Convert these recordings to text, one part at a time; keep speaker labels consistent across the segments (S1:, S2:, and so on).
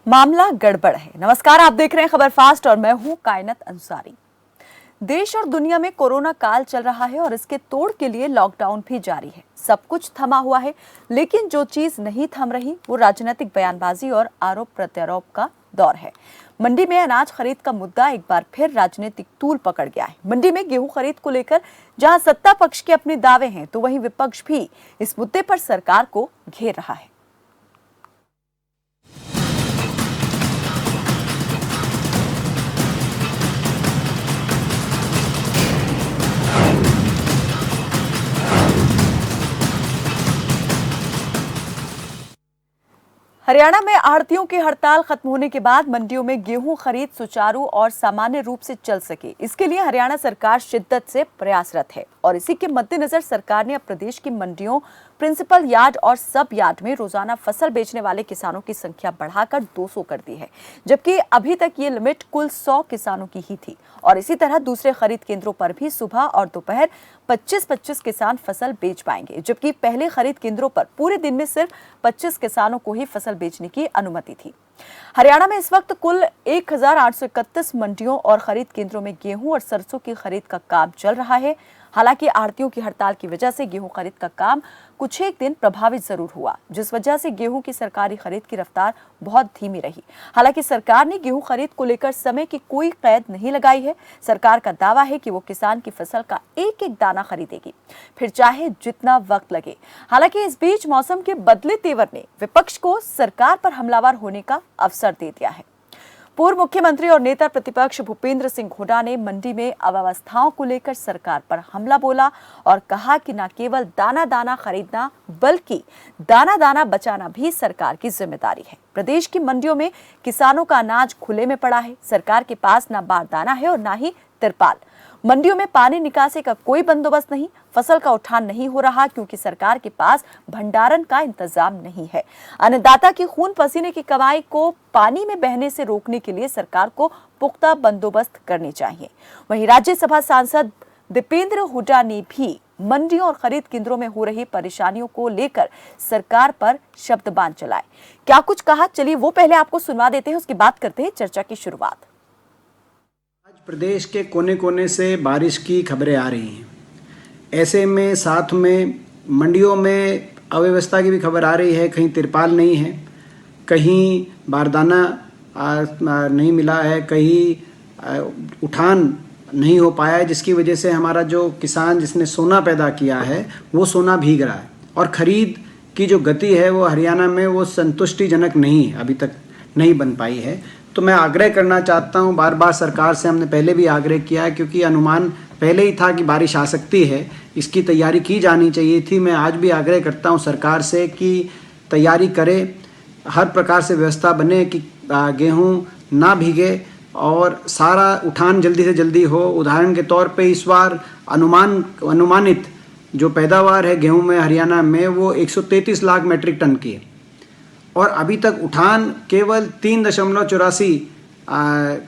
S1: मामला गड़बड़ है। नमस्कार, आप देख रहे हैं खबर फास्ट और मैं हूं कायनत अंसारी। देश और दुनिया में कोरोना काल चल रहा है और इसके तोड़ के लिए लॉकडाउन भी जारी है। सब कुछ थमा हुआ है, लेकिन जो चीज नहीं थम रही वो राजनीतिक बयानबाजी और आरोप प्रत्यारोप का दौर है। मंडी में अनाज खरीद का मुद्दा एक बार फिर राजनीतिक तूल पकड़ गया है। मंडी में गेहूं खरीद को लेकर जहां सत्ता पक्ष के अपने दावे हैं, तो वहीं विपक्ष भी इस मुद्दे पर सरकार को घेर रहा है। हरियाणा में आढ़तियों की हड़ताल खत्म होने के बाद मंडियों में गेहूं खरीद सुचारू और सामान्य रूप से चल सके, इसके लिए हरियाणा सरकार शिद्दत से प्रयासरत है। और इसी के मद्देनजर सरकार ने अब प्रदेश की मंडियों, प्रिंसिपल यार्ड और सब यार्ड में रोजाना फसल बेचने वाले किसानों की संख्या बढ़ाकर 200 कर दी है, जबकि अभी तक ये लिमिट कुल 100 किसानों की ही थी। और इसी तरह दूसरे खरीद केंद्रों पर भी सुबह और दोपहर 25-25 किसान फसल बेच पाएंगे, जबकि पहले खरीद केंद्रों पर पूरे दिन में सिर्फ 25 किसानों को ही फसल बेचने की अनुमति थी। हरियाणा में इस वक्त कुल 1831 मंडियों और खरीद केंद्रों में गेहूं और सरसों की खरीद का काम चल रहा है। हालांकि आढ़तियों की हड़ताल की वजह से गेहूं खरीद का काम कुछ एक दिन प्रभावित जरूर हुआ, जिस वजह से गेहूं की सरकारी खरीद की रफ्तार बहुत धीमी रही। हालांकि सरकार ने गेहूं खरीद को लेकर समय की कोई कैद नहीं लगाई है। सरकार का दावा है कि वो किसान की फसल का एक एक दाना खरीदेगी, फिर चाहे जितना वक्त लगे। हालांकि इस बीच मौसम के बदले तेवर ने विपक्ष को सरकार पर हमलावर होने का अवसर दे दिया है। पूर्व मुख्यमंत्री और नेता प्रतिपक्ष भूपेंद्र सिंह हुड्डा ने मंडी में अव्यवस्थाओं को लेकर सरकार पर हमला बोला और कहा कि न केवल दाना दाना खरीदना बल्कि दाना दाना बचाना भी सरकार की जिम्मेदारी है। प्रदेश की मंडियों में किसानों का अनाज खुले में पड़ा है। सरकार के पास न बारदाना है और न ही तिरपाल। मंडियों में पानी निकासी का कोई बंदोबस्त नहीं। फसल का उठान नहीं हो रहा क्योंकि सरकार के पास भंडारण का इंतजाम नहीं है। अन्नदाता की खून पसीने की कमाई को पानी में बहने से रोकने के लिए सरकार को पुख्ता बंदोबस्त करने चाहिए। वहीं राज्यसभा सांसद दीपेंद्र हुड्डा ने भी मंडियों और खरीद केंद्रों में हो रही परेशानियों को लेकर सरकार पर शब्दबाण चलाए। क्या कुछ कहा, चलिए वो पहले आपको सुनवा देते हैं, उसके बाद करते हैं चर्चा की शुरुआत।
S2: प्रदेश के कोने कोने से बारिश की खबरें आ रही हैं। ऐसे में साथ में मंडियों में अव्यवस्था की भी खबर आ रही है। कहीं तिरपाल नहीं है, कहीं बारदाना नहीं मिला है, कहीं उठान नहीं हो पाया है, जिसकी वजह से हमारा जो किसान जिसने सोना पैदा किया है वो सोना भीग रहा है। और ख़रीद की जो गति है वो हरियाणा में वो संतुष्टिजनक नहीं, अभी तक नहीं बन पाई है। तो मैं आग्रह करना चाहता हूं, बार बार सरकार से हमने पहले भी आग्रह किया है, क्योंकि अनुमान पहले ही था कि बारिश आ सकती है, इसकी तैयारी की जानी चाहिए थी। मैं आज भी आग्रह करता हूं सरकार से कि तैयारी करे, हर प्रकार से व्यवस्था बने कि गेहूं ना भीगे और सारा उठान जल्दी से जल्दी हो। उदाहरण के तौर पे इस बार अनुमानित जो पैदावार है गेहूं में हरियाणा में वो 133 लाख मेट्रिक टन की है और अभी तक उठान केवल 3.84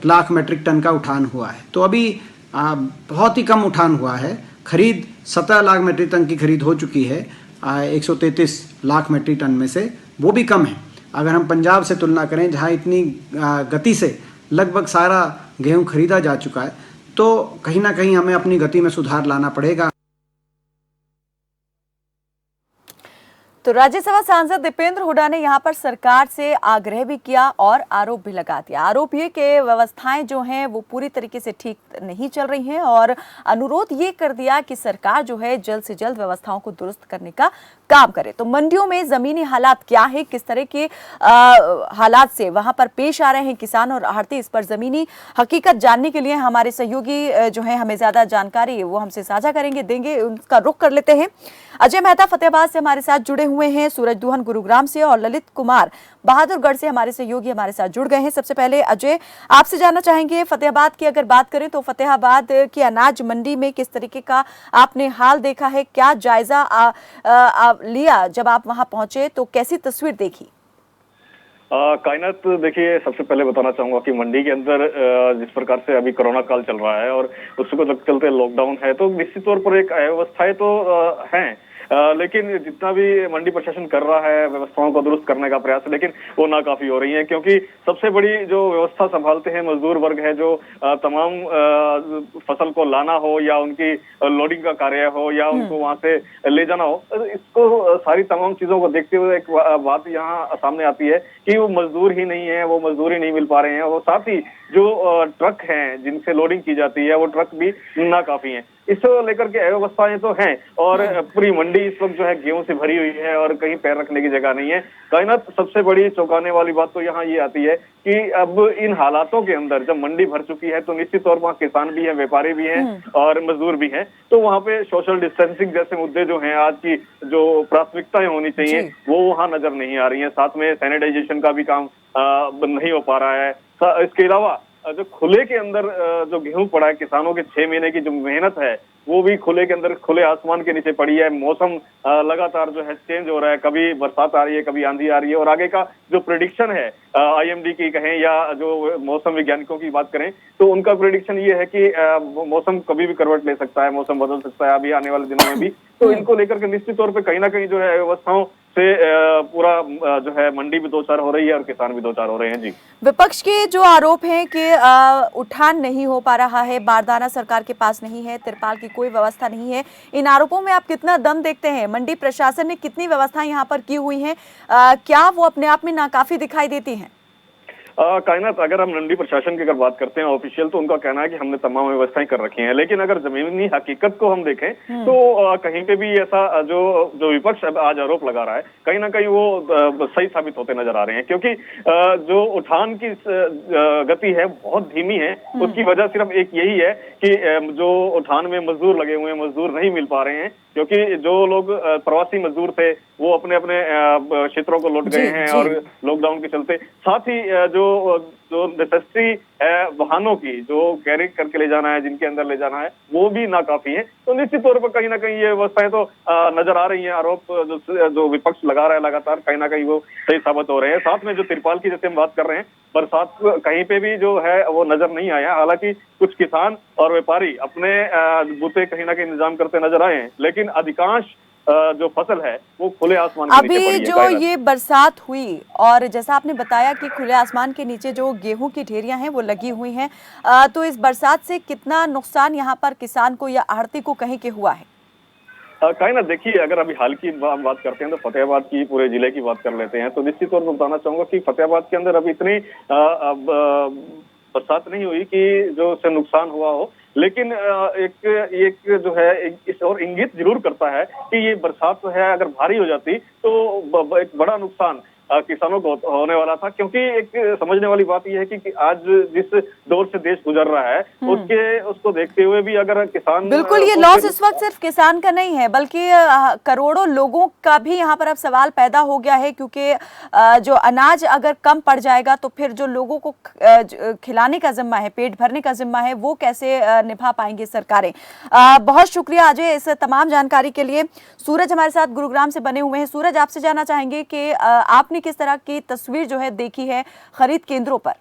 S2: लाख मेट्रिक टन का उठान हुआ है। तो अभी बहुत ही कम उठान हुआ है। खरीद 17 लाख मेट्रिक टन की खरीद हो चुकी है 133 लाख मेट्रिक टन में से, वो भी कम है। अगर हम पंजाब से तुलना करें जहां इतनी गति से लगभग सारा गेहूं खरीदा जा चुका है, तो कहीं ना कहीं हमें अपनी गति में सुधार लाना पड़ेगा।
S1: तो राज्यसभा सांसद दीपेंद्र हुड्डा ने यहां पर सरकार से आग्रह भी किया और आरोप भी लगा दिया। आरोप ये कि व्यवस्थाएं जो हैं वो पूरी तरीके से ठीक नहीं चल रही हैं और अनुरोध ये कर दिया कि सरकार जो है जल्द से जल्द व्यवस्थाओं को दुरुस्त करने का काम करे। तो मंडियों में जमीनी हालात क्या है, किस तरह के हालात से वहां पर पेश आ रहे हैं किसान और आढ़ती, इस पर जमीनी हकीकत जानने के लिए हमारे सहयोगी जो है हमें ज्यादा जानकारी वो हमसे साझा देंगे। उनका रुख कर लेते हैं। अजय मेहता फतेहाबाद से हमारे साथ जुड़े हुए हैं, सूरज दुहन गुरुग्राम से और ललित कुमार बहादुरगढ़ से हमारे सहयोगी हमारे साथ जुड़ गए हैं। सबसे पहले अजय, आपसे जानना चाहेंगे फतेहाबाद की अगर बात करें तो फतेहाबाद की अनाज मंडी में किस तरीके का आपने हाल देखा है, क्या जायजा लिया जब आप वहां पहुंचे, तो कैसी तस्वीर देखी?
S3: कायनात, देखिए सबसे पहले बताना चाहूंगा कि मंडी के अंदर जिस प्रकार से अभी कोरोना काल चल रहा है और उसको चलते लॉकडाउन है, तो निश्चित तौर पर एक अव्यवस्थाएं तो हैं। लेकिन जितना भी मंडी प्रशासन कर रहा है व्यवस्थाओं को दुरुस्त करने का प्रयास, लेकिन वो नाकाफी हो रही है, क्योंकि सबसे बड़ी जो व्यवस्था संभालते हैं मजदूर वर्ग है, जो तमाम फसल को लाना हो या उनकी लोडिंग का कार्य हो या उनको वहां से ले जाना हो, इसको सारी तमाम चीजों को देखते हुए एक बात यहाँ सामने आती है कि वो मजदूर ही नहीं है, वो मजदूरी नहीं मिल पा रहे हैं, और साथ ही जो ट्रक हैं जिनसे लोडिंग की जाती है वो ट्रक भी नाकाफी हैं। इसको लेकर के अव्यवस्थाएं तो हैं, और पूरी मंडी इस वक्त जो है गेहूं से भरी हुई है और कहीं पैर रखने की जगह नहीं है। कायनात, सबसे बड़ी चौंकाने वाली बात तो यहाँ ये आती है कि अब इन हालातों के अंदर जब मंडी भर चुकी है तो निश्चित तौर पर किसान भी हैं, व्यापारी भी हैं और मजदूर भी हैं, तो वहाँ पे सोशल डिस्टेंसिंग जैसे मुद्दे जो हैं, आज की जो प्राथमिकताएं होनी चाहिए वो वहाँ नजर नहीं आ रही है। साथ में सैनिटाइजेशन का भी काम नहीं हो पा रहा है। इसके अलावा जो खुले के अंदर जो गेहूं पड़ा है, किसानों के 6 महीने की जो मेहनत है वो भी खुले के अंदर खुले आसमान के नीचे पड़ी है। मौसम लगातार जो है चेंज हो रहा है, कभी बरसात आ रही है, कभी आंधी आ रही है, और आगे का जो प्रेडिक्शन है IMD की कहें या जो मौसम वैज्ञानिकों की बात करें तो उनका प्रेडिक्शन ये है कि मौसम कभी भी करवट ले सकता है, मौसम बदल सकता है अभी आने वाले दिनों में भी। तो इनको लेकर के निश्चित तौर पर कहीं ना कहीं जो है व्यवस्थाओं से पूरा जो है मंडी भी दो चार हो रही है और किसान भी दो चार हो रहे हैं। जी,
S1: विपक्ष के जो आरोप हैं कि उठान नहीं हो पा रहा है, बारदाना सरकार के पास नहीं है, तिरपाल की कोई व्यवस्था नहीं है, इन आरोपों में आप कितना दम देखते हैं? मंडी प्रशासन ने कितनी व्यवस्थाएं यहाँ पर की हुई हैं, क्या वो अपने आप में नाकाफी दिखाई देती हैं?
S3: कायनात, अगर हम मंडी प्रशासन की अगर बात करते हैं ऑफिशियल, तो उनका कहना है कि हमने तमाम व्यवस्थाएं कर रखी हैं, लेकिन अगर जमीनी हकीकत को हम देखें तो कहीं पे भी ऐसा जो विपक्ष आज आरोप लगा रहा है, कहीं ना कहीं वो सही साबित होते नजर आ रहे हैं, क्योंकि जो उठान की गति है बहुत धीमी है। उसकी वजह सिर्फ एक यही है कि जो उठान में मजदूर लगे हुए हैं, मजदूर नहीं मिल पा रहे हैं, क्योंकि जो लोग प्रवासी मजदूर थे वो अपने अपने क्षेत्रों को लौट गए हैं और लॉकडाउन के चलते। साथ ही जो नेसेसिटी है वाहनों की, जो कैरी करके ले जाना है, जिनके अंदर ले जाना है, वो भी नाकाफी है। तो निश्चित तौर पर कहीं ना कहीं ये व्यवस्थाएं तो नजर आ रही हैं। आरोप जो विपक्ष लगा रहा है लगातार, कहीं ना कहीं वो सही साबित हो रहे हैं। साथ में जो तिरपाल की जैसे हम बात कर रहे हैं, बरसात कहीं पे भी जो है वो नजर नहीं आया। हालांकि कुछ किसान और व्यापारी अपने बूते कहीं ना कहीं इंतजाम करते नजर आए हैं, लेकिन अधिकांश जो फसल है वो खुले आसमान के नीचे पड़ी है।
S1: अभी जो ये बरसात हुई और जैसा आपने बताया कि खुले आसमान के नीचे जो गेहूं की ढेरियां हैं वो लगी हुई हैं, तो इस बरसात से कितना नुकसान यहाँ पर किसान को या आढ़ती को कहीं के हुआ है?
S3: कायनात, देखिए, अगर अभी हाल की बात करते हैं तो फतेहाबाद की पूरे जिले की बात कर लेते हैं, तो निश्चित तौर पर बताना चाहूंगा कि फतेहाबाद के अंदर अभी इतनी बरसात नहीं हुई कि जो उससे नुकसान हुआ हो, लेकिन एक जो है इस और इंगित जरूर करता है कि ये बरसात जो है अगर भारी हो जाती तो एक बड़ा नुकसान किसानों को होने वाला था। क्योंकि एक समझने वाली बात यह है कि आज जिस दौर से देश गुजर रहा है उसको देखते हुए भी अगर किसान,
S1: बिल्कुल, ये लॉस इस वक्त सिर्फ किसान का नहीं है बल्कि करोड़ों लोगों का भी यहाँ पर अब सवाल पैदा हो गया है, क्योंकि जो अनाज अगर कम पड़ जाएगा तो फिर जो लोगों को खिलाने का जिम्मा है, पेट भरने का जिम्मा है, वो कैसे निभा पाएंगी सरकारें? बहुत शुक्रिया अजय इस तमाम जानकारी के लिए। सूरज हमारे साथ गुरुग्राम से बने हुए हैं। सूरज, आपसे जानना चाहेंगे कि आपने किस तरह की तस्वीर जो है देखी है खरीद केंद्रों पर?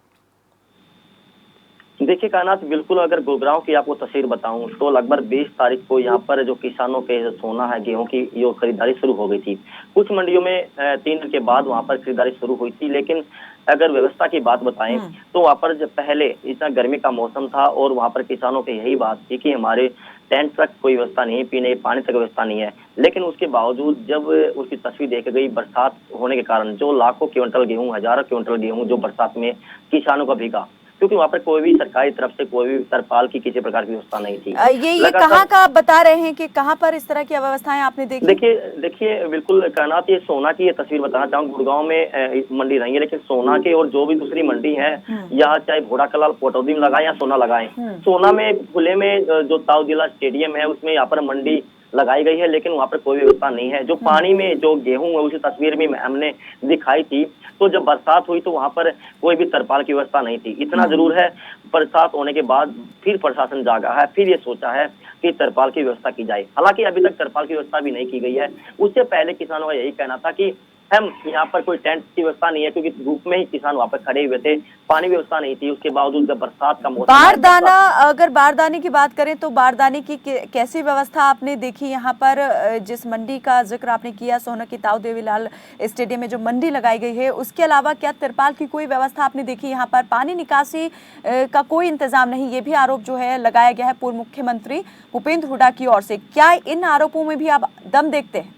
S4: देखिए कायनात, बिल्कुल अगर गुरुग्राम की आपको तस्वीर बताऊं तो लगभग 20 तारीख को यहाँ पर जो किसानों के जो सोना है, गेहूं की जो खरीदारी शुरू हो गई थी। कुछ मंडियों में 3 दिन के बाद वहां पर खरीदारी शुरू हुई थी, लेकिन अगर व्यवस्था की बात बताएं तो वहां पर जब पहले इतना गर्मी का मौसम था और वहां पर किसानों की यही बात थी कि हमारे टेंट तक कोई व्यवस्था नहीं है, पीने पानी तक व्यवस्था नहीं है। लेकिन उसके बावजूद जब उसकी तस्वीर देखी गई, बरसात होने के कारण जो लाखों क्विंटल गेहूं, हजारों क्विंटल गेहूं जो बरसात में किसानों का भीगा, क्योंकि वहाँ पर कोई भी सरकारी तरफ से कोई भी तरपाल की किसी प्रकार की व्यवस्था नहीं थी।
S1: ये कहाँ का बता रहे हैं कि कहाँ पर इस तरह की व्यवस्थाएं आपने देखी?
S4: देखिए बिल्कुल कायनात, ये सोना की ये तस्वीर बताना चाहूँ। गुड़गांव में मंडी रही है, लेकिन सोना के और जो भी दूसरी मंडी है, यहाँ चाहे घोड़ा कलाल पोटौदी में लगाए या सोना लगाए, सोना में खुले में जो ताऊ जिला स्टेडियम है उसमें यहाँ पर मंडी लगाई गई है, लेकिन वहाँ पर कोई व्यवस्था नहीं है। जो पानी में जो गेहूं है उसी तस्वीर में हमने दिखाई थी, तो जब बरसात हुई तो वहाँ पर कोई भी तरपाल की व्यवस्था नहीं थी। इतना जरूर है, बरसात होने के बाद फिर प्रशासन जागा है, फिर ये सोचा है कि तरपाल की व्यवस्था की जाए। हालांकि अभी तक तरपाल की व्यवस्था भी नहीं की गई है। उससे पहले किसानों का यही कहना था कि हम यहाँ पर कोई टेंट की व्यवस्था नहीं है, क्योंकि धूप में ही किसान वहाँ पर खड़े हुए थे, पानी की व्यवस्था नहीं थी। उसके बावजूद जब बरसात का मौसम आया,
S1: बारदाना, अगर बारदाने की बात करें तो बारदाने की कैसी व्यवस्था आपने देखी यहाँ पर? जिस मंडी का जिक्र आपने किया, सोहना की ताऊ देवीलाल स्टेडियम में जो मंडी लगाई गई है, उसके अलावा क्या तिरपाल की कोई व्यवस्था आपने देखी? यहाँ पर पानी निकासी का कोई इंतजाम नहीं, ये भी आरोप जो है लगाया गया है पूर्व मुख्यमंत्री भूपेंद्र हुड्डा की ओर से। क्या इन आरोपों में भी आप दम देखते हैं?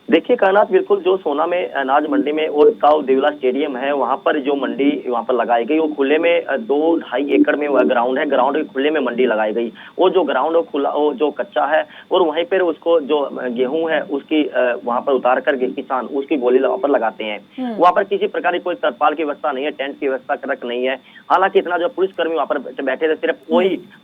S4: देखिए कायनात, बिल्कुल जो सोना में अनाज मंडी में और ताऊ देवीलाल स्टेडियम है, वहां पर जो मंडी वहां पर लगाई गई, वो खुले में 2-2.5 एकड़ में ग्राउंड है, ग्राउंड के खुले में मंडी लगाई गई। वो जो ग्राउंड है खुला, वो जो कच्चा है, और वहीं पर उसको जो गेहूं है उसकी वहां पर उतार कर किसान उसकी गोली वहां पर लगाते हैं। वहां पर किसी प्रकार की कोई तरपाल की व्यवस्था नहीं है, टेंट की व्यवस्था तक नहीं है। हालांकि इतना जो पुलिसकर्मी वहां पर बैठे थे, सिर्फ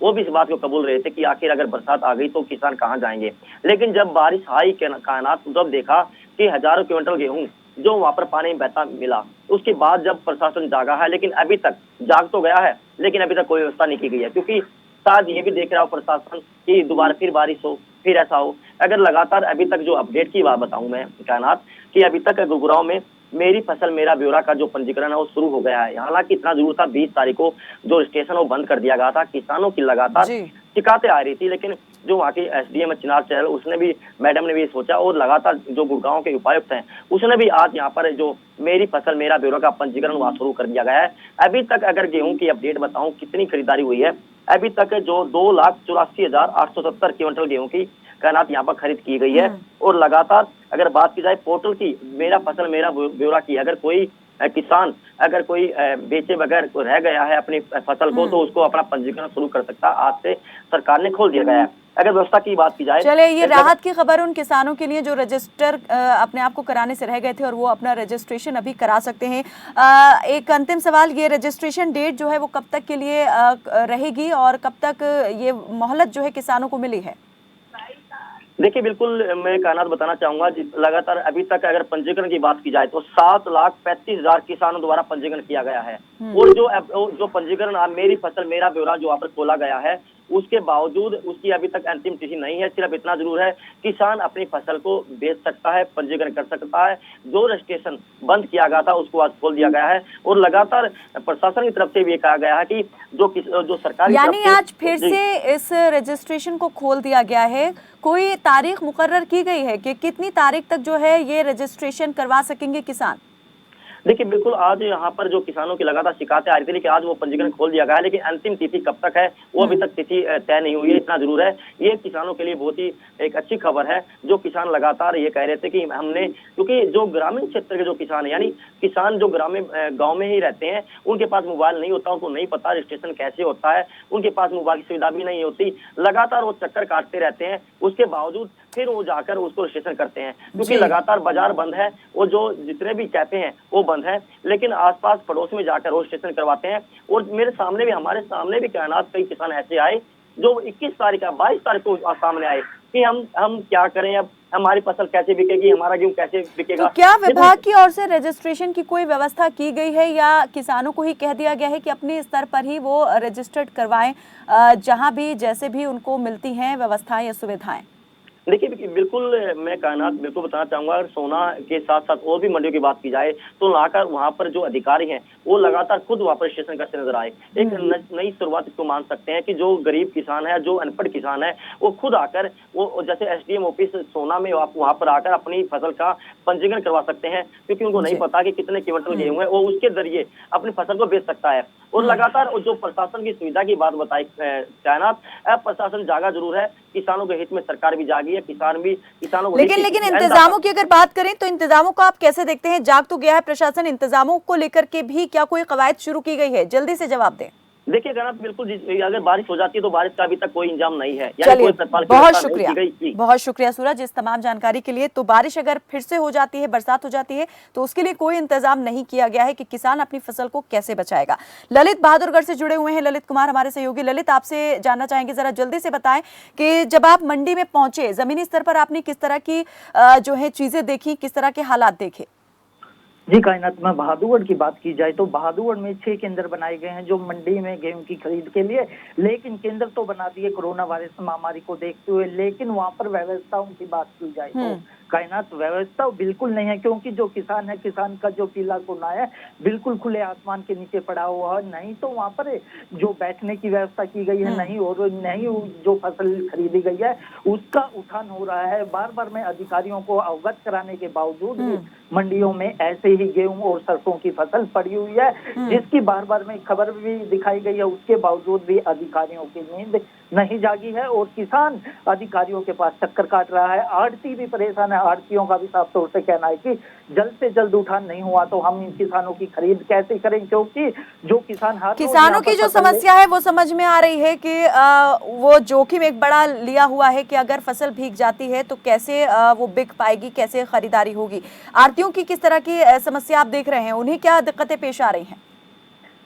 S4: वो भी इस बात को कबूल रहे थे कि आखिर अगर बरसात आ गई तो किसान कहाँ जाएंगे। लेकिन जब बारिश आई कायनात, जब देखा कि हजारों क्विंटल गेहूं जो वहां पर पानी में बहता मिला, उसके बाद जब प्रशासन जागा है, लेकिन अभी तक जाग तो गया है, लेकिन अभी तक कोई व्यवस्था नहीं की गई है। क्योंकि शायद ये भी देख रहा हो प्रशासन कि दोबारा फिर बारिश हो, फिर ऐसा हो। अगर लगातार अभी तक जो अपडेट की बात बताऊं मैं कायनात, कि अभी तक गुरुग्राम में मेरी फसल मेरा ब्यौरा का जो पंजीकरण है वो शुरू हो गया है। हालांकि इतना जरूर था, 20 तारीख को जो स्टेशन वो बंद कर दिया गया था। किसानों की लगातार शिकायतें आ रही थी, लेकिन जो वहाँ की एसडीएम चिनार चहल, उसने भी, मैडम ने भी सोचा, और लगातार जो गुड़गांव के उपायुक्त हैं उसने भी आज यहाँ पर जो मेरी फसल मेरा ब्यौरा का पंजीकरण वहाँ शुरू कर दिया गया है। अभी तक अगर गेहूं की अपडेट बताऊं कितनी खरीदारी हुई है, अभी तक जो 2,84,870 क्विंटल गेहूं की कायनात यहाँ पर खरीद की गई है। और लगातार अगर बात की जाए पोर्टल की, मेरा फसल मेरा ब्यौरा की, अगर कोई किसान अगर कोई बेचे बगैर रह गया है अपनी फसल को, तो उसको अपना पंजीकरण शुरू कर सकता है। आज से सरकार ने खोल दिया गया है। अगर व्यवस्था की बात की जाए,
S1: चले ये राहत की खबर उन किसानों के लिए जो रजिस्टर अपने आप को कराने से रह गए थे और वो अपना रजिस्ट्रेशन अभी करा सकते हैं। एक अंतिम सवाल, ये रजिस्ट्रेशन डेट जो है वो कब तक के लिए रहेगी और कब तक ये मोहलत जो है किसानों को मिली है?
S4: देखिए बिल्कुल मैं कायनात बताना चाहूंगा, लगातार अभी तक अगर पंजीकरण की बात की जाए तो 7,35,000 किसानों द्वारा पंजीकरण किया गया है। और जो पंजीकरण मेरी फसल मेरा ब्यौरा जो यहाँ पर खोला गया है, उसके बावजूद उसकी अभी तक अंतिम तिथि नहीं है। सिर्फ इतना जरूर है, किसान अपनी फसल को बेच सकता है, पंजीकरण कर सकता है। जो रजिस्ट्रेशन बंद किया गया था उसको आज खोल दिया गया है। और लगातार प्रशासन की तरफ से भी कहा गया है कि जो सरकार,
S1: यानी आज फिर से इस रजिस्ट्रेशन को खोल दिया गया है। कोई तारीख मुकर्रर की गई है कि कितनी तारीख तक जो है ये रजिस्ट्रेशन करवा सकेंगे किसान?
S4: देखिए बिल्कुल आज यहाँ पर जो किसानों की लगातार शिकायतें आ रही थी, लेकिन आज वो पंजीकरण खोल दिया गया है। लेकिन अंतिम तिथि कब तक है वो अभी तक तिथि तय नहीं हुई है। इतना जरूर है, ये किसानों के लिए बहुत ही एक अच्छी खबर है। जो किसान लगातार ये कह रहे थे कि हमने, क्योंकि जो ग्रामीण क्षेत्र के जो किसान है, यानी किसान जो ग्रामीण गाँव में ही रहते हैं, उनके पास मोबाइल नहीं होता, उनको नहीं पता रजिस्ट्रेशन कैसे होता है, उनके पास मोबाइल की सुविधा भी नहीं होती। लगातार वो चक्कर काटते रहते हैं, उसके बावजूद फिर वो जाकर उसको रजिस्ट्रेशन करते हैं। क्योंकि लगातार बाजार बंद है, वो जो जितने भी कैफे हैं वो बंद है, लेकिन आसपास पड़ोस में जाकर रजिस्ट्रेशन करवाते हैं। और मेरे सामने भी, हमारे सामने भी कायनात कई किसान ऐसे आए जो 21 तारीख का 22 तारीख को सामने आए कि हम क्या करें, अब हमारी फसल कैसे बिकेगी, हमारा गेहूं कैसे बिकेगा।
S1: तो क्या विभाग की ओर से रजिस्ट्रेशन की कोई व्यवस्था की गई है या किसानों को ही कह दिया गया है कि अपने स्तर पर ही वो रजिस्टर्ड करवाएं, जहां भी जैसे भी उनको मिलती हैं व्यवस्थाएं या सुविधाएं?
S4: देखिए बिल्कुल मैं कायनात बिल्कुल बताना चाहूंगा, अगर सोना के साथ साथ और भी मंडियों की बात की जाए तो लाकर वहां पर जो अधिकारी हैं वो लगातार खुद वहां पर रजिस्ट्रेशन करते नजर आए। एक नई शुरुआत इसको मान सकते हैं कि जो गरीब किसान है, जो अनपढ़ किसान है, वो खुद आकर, वो जैसे एसडीएम ऑफिस सोना में वहां पर आकर अपनी फसल का पंजीकरण करवा सकते हैं। क्योंकि उनको नहीं पता कि कितने क्विंटल गेहूं है, वो उसके जरिए अपनी फसल को बेच सकता है। और लगातार जो प्रशासन की सुविधा की बात बताई कायनात, प्रशासन जागा जरूर है, किसानों के हित में सरकार भी जागी है, किसान भी किसानों को।
S1: लेकिन इंतजामों की अगर बात करें तो इंतजामों को आप कैसे देखते हैं? जाग तो गया है प्रशासन, इंतजामों को लेकर के भी क्या कोई कवायद शुरू की गई है? जल्दी से जवाब दें।
S4: देखिए कायनात बिल्कुल, अगर बारिश हो जाती है तो बारिश का अभी तक कोई इंतजाम नहीं है।
S1: चलिए बहुत शुक्रिया सूरज इस तमाम जानकारी के लिए। तो बारिश अगर फिर से हो जाती है, बरसात हो जाती है, तो उसके लिए कोई इंतजाम नहीं किया गया है कि किसान अपनी फसल को कैसे बचाएगा। ललित बहादुरगढ़ से जुड़े हुए हैं ललित कुमार हमारे सहयोगी। ललित, आपसे जानना चाहेंगे, जरा जल्दी से बताएं कि जब आप मंडी में पहुंचे, जमीनी स्तर पर आपने किस तरह की जो है चीजें देखी, किस तरह के हालात देखे?
S5: जी कायनात में बहादुरगढ़ की बात की जाए तो बहादुरगढ़ में 6 केंद्र बनाए गए हैं जो मंडी में गेहूं की खरीद के लिए, लेकिन केंद्र तो बना दिए कोरोना वायरस महामारी को देखते हुए, लेकिन वहां पर व्यवस्थाओं की बात की जाए तो कायनात व्यवस्था बिल्कुल नहीं है, क्योंकि जो किसान है, किसान का जो पीला कोना है बिल्कुल खुले आसमान के नीचे पड़ा हुआ है। नहीं तो वहां पर जो बैठने की व्यवस्था की गई है, नहीं और नहीं जो फसल खरीदी गई है उसका उठान हो रहा है। बार बार मैं अधिकारियों को अवगत कराने के बावजूद भी मंडियों में ऐसे ही गेहूं और सरसों की फसल पड़ी हुई है, जिसकी बार बार में खबर भी दिखाई गई है, उसके बावजूद भी अधिकारियों की नींद नहीं जागी है और किसान अधिकारियों के पास चक्कर काट रहा है। आड़ती भी परेशान है, आड़तियों का भी साफ तौर से कहना है कि जल्द से जल्द उठान नहीं हुआ तो हम इन किसानों की खरीद कैसे करें, क्योंकि जो
S1: किसानों की जो समस्या है वो समझ में आ रही है कि वो जोखिम एक बड़ा लिया हुआ है कि अगर फसल भीग जाती है तो कैसे वो बिक पाएगी, कैसे खरीदारी होगी। आड़तियों की किस तरह की समस्या आप देख रहे हैं, उन्हें क्या दिक्कतें पेश आ रही हैं?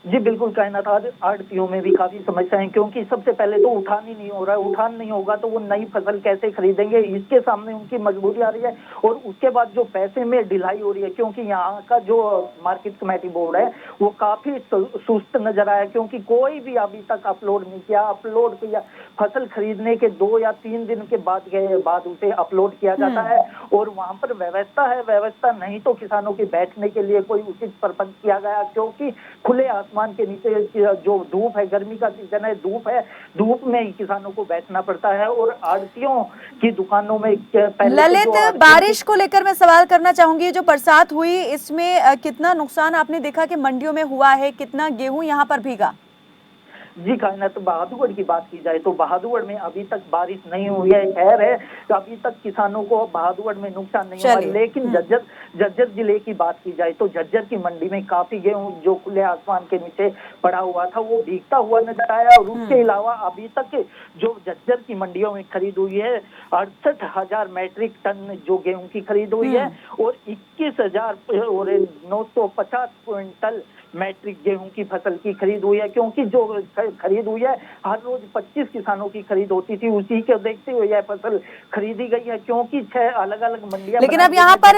S5: जी बिल्कुल कायनात, आड़तियों में भी काफी समस्याएं, क्योंकि सबसे पहले तो उठान ही नहीं हो रहा है। उठान नहीं होगा तो वो नई फसल कैसे खरीदेंगे, इसके सामने उनकी मजबूरी आ रही है। और उसके बाद जो पैसे में ढिलाई हो रही है, क्योंकि यहाँ का जो मार्केट कमेटी बोर्ड है वो काफी सुस्त नजर आया, क्योंकि कोई भी अभी तक अपलोड नहीं किया। अपलोड किया फसल खरीदने के 2 या 3 दिन के बाद उसे अपलोड किया जाता है और वहां पर व्यवस्था है। व्यवस्था नहीं तो किसानों के बैठने के लिए कोई उचित प्रबंध किया गया, क्योंकि खुले आसमान के नीचे जो धूप है, गर्मी का सीजन है, धूप है, धूप में ही किसानों को बैठना पड़ता है। और आड़तियों की दुकानों में
S1: ललित, बारिश को लेकर मैं सवाल करना चाहूंगी। जो बरसात हुई इसमें कितना नुकसान आपने देखा कि मंडियों में हुआ है, कितना गेहूं यहाँ पर भीगा?
S5: जी कायनात, बहादुरगढ़ की बात की जाए तो बहादुरगढ़ में अभी तक बारिश नहीं हुई है। खैर है तो अभी तक किसानों को बहादुरगढ़ में नुकसान नहीं हुआ, लेकिन झज्जर जिले की बात की जाए तो झज्जर की मंडी में काफी गेहूं जो खुले आसमान के नीचे पड़ा हुआ था वो भीगता हुआ नजर आया। और उसके अलावा अभी तक जो झज्जर की मंडियों में खरीद हुई है 68,000 मैट्रिक टन जो गेहूं की खरीद हुई है और 21,950 क्विंटल मैट्रिक गेहूं की फसल की खरीद हुई है, क्योंकि जो खरीद हुई है हर रोज 25 किसानों की खरीद होती थी, उसी को देखते हुए यह फसल खरीदी गई है, क्योंकि 6 अलग अलग मंडियां।
S1: लेकिन अब यहाँ पर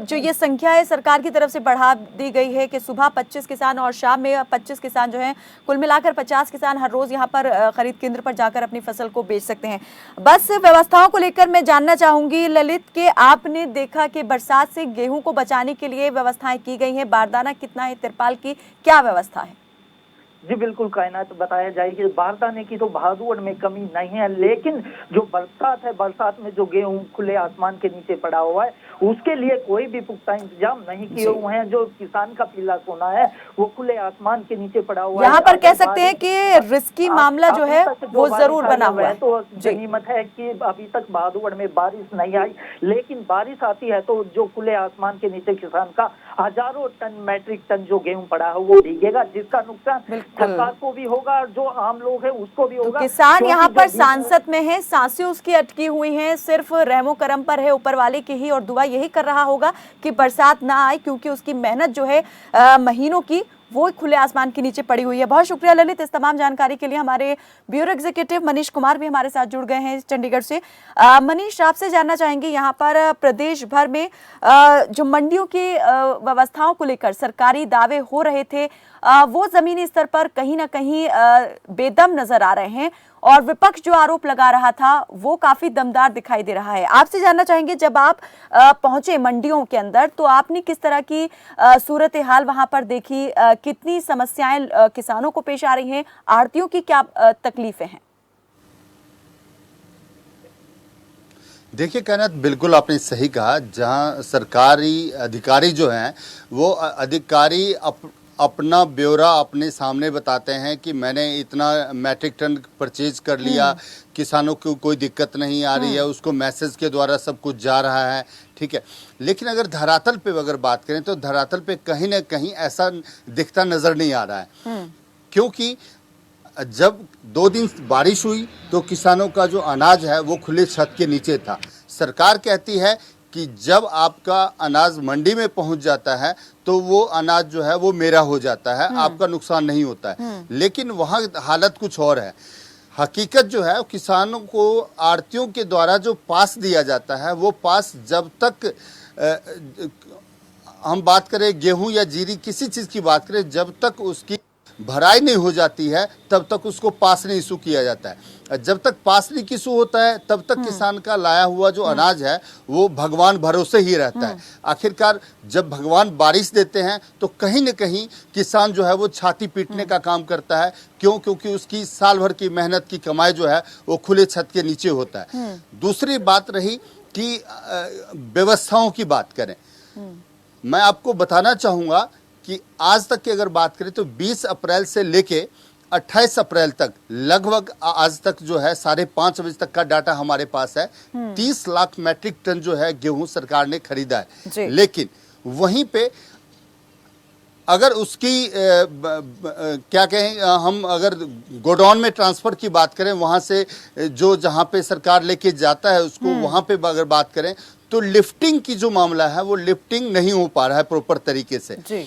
S1: जो ये संख्या है सरकार की तरफ से बढ़ा दी गई है कि सुबह 25 किसान और शाम में 25 किसान जो हैं, कुल मिलाकर 50 किसान हर रोज यहाँ पर खरीद केंद्र पर जाकर अपनी फसल को बेच सकते हैं। बस व्यवस्थाओं को लेकर मैं जानना चाहूंगी ललित कि आपने देखा कि बरसात से गेहूं को बचाने के लिए व्यवस्थाएं की गई हैं, बारदाना कितना है, तिरपाल की क्या व्यवस्था है?
S5: जी बिल्कुल कायनात, बताया जाए कि बारदाने की तो बहादुरगढ़ में कमी नहीं है, लेकिन जो बरसात है, बरसात में जो गेहूं खुले आसमान के नीचे पड़ा हुआ है उसके लिए कोई भी पुख्ता इंतजाम नहीं किए हुए हैं। जो किसान का पीला सोना है वो खुले आसमान के नीचे पड़ा हुआ है।
S1: यहाँ पर कह सकते हैं कि रिस्की मामला जो है वो जरूर बना हुआ है।
S5: तो गनीमत है कि अभी तक बहादुरगढ़ में बारिश नहीं आई, लेकिन बारिश आती है तो जो खुले आसमान के नीचे किसान का हजारों टन मैट्रिक टन जो गेहूं पड़ा है वो भीगेगा, जिसका नुकसान सरकार को भी होगा और जो आम लोग हैं उसको भी होगा।
S1: तो किसान यहाँ पर सांसद में है, सांसें उसकी अटकी हुई हैं, सिर्फ रहमो करम पर है ऊपर वाले की ही, और दुआ यही कर रहा होगा कि बरसात ना आए, क्योंकि उसकी मेहनत जो है महीनों की वो खुले आसमान के नीचे पड़ी हुई है। बहुत शुक्रिया ललित इस तमाम जानकारी के लिए। हमारे ब्यूरो एग्जीक्यूटिव मनीष कुमार भी हमारे साथ जुड़ गए हैं चंडीगढ़ से। मनीष, आपसे जानना चाहेंगे यहाँ पर प्रदेश भर में जो मंडियों की व्यवस्थाओं को लेकर सरकारी दावे हो रहे थे वो जमीनी स्तर पर कहीं ना कहीं बेदम नजर आ रहे हैं और विपक्ष जो आरोप लगा रहा था वो काफी दमदार दिखाई दे रहा है। आपसे जानना चाहेंगे जब आप पहुंचे मंडियों के अंदर तो आपने किस तरह की सूरत हाल वहां पर देखी, कितनी समस्याएं किसानों को पेश आ रही हैं, आड़तियों की क्या तकलीफें हैं?
S6: देखिए कायनात, बिल्कुल आपने सही कहा। जहां सरकारी अधिकारी जो हैं वो अधिकारी अपना ब्यौरा अपने सामने बताते हैं कि मैंने इतना मैट्रिक टन परचेज कर लिया, किसानों को कोई दिक्कत नहीं आ रही है, उसको मैसेज के द्वारा सब कुछ जा रहा है, ठीक है। लेकिन अगर धरातल पे अगर बात करें तो धरातल पे कहीं ना कहीं ऐसा दिखता नजर नहीं आ रहा है, क्योंकि जब 2 दिन बारिश हुई तो किसानों का जो अनाज है वो खुले छत के नीचे था। सरकार कहती है कि जब आपका अनाज मंडी में पहुंच जाता है तो वो अनाज जो है वो मेरा हो जाता है, आपका नुकसान नहीं होता है। लेकिन वहाँ हालत कुछ और है। हकीकत जो है किसानों को आड़तियों के द्वारा जो पास दिया जाता है वो पास जब तक हम बात करें गेहूं या जीरी, किसी चीज़ की बात करें, जब तक उसकी भराई नहीं हो जाती है तब तक उसको पासनी इशू किया जाता है। जब तक पासनी की इशू होता है तब तक किसान का लाया हुआ जो अनाज है वो भगवान भरोसे ही रहता है। आखिरकार जब भगवान बारिश देते हैं तो कहीं न कहीं किसान जो है वो छाती पीटने का काम करता है। क्यों? क्योंकि उसकी साल भर की मेहनत की कमाई जो है वो खुले छत के नीचे होता है। दूसरी बात रही कि व्यवस्थाओं की बात करें, मैं आपको बताना चाहूँगा कि आज तक की अगर बात करें तो 20 अप्रैल से लेके 28 अप्रैल तक लगभग आज तक जो है 5:30 बजे तक का डाटा हमारे पास है, 30 लाख मैट्रिक टन जो है गेहूं सरकार ने खरीदा है। लेकिन वहीं पे अगर उसकी क्या कहें, हम अगर गोडाउन में ट्रांसफर की बात करें, वहां से जो जहां पे सरकार लेके जाता है उसको वहां पे अगर बात करें तो लिफ्टिंग की जो मामला है वो लिफ्टिंग नहीं हो पा रहा है प्रॉपर तरीके से।
S1: जी।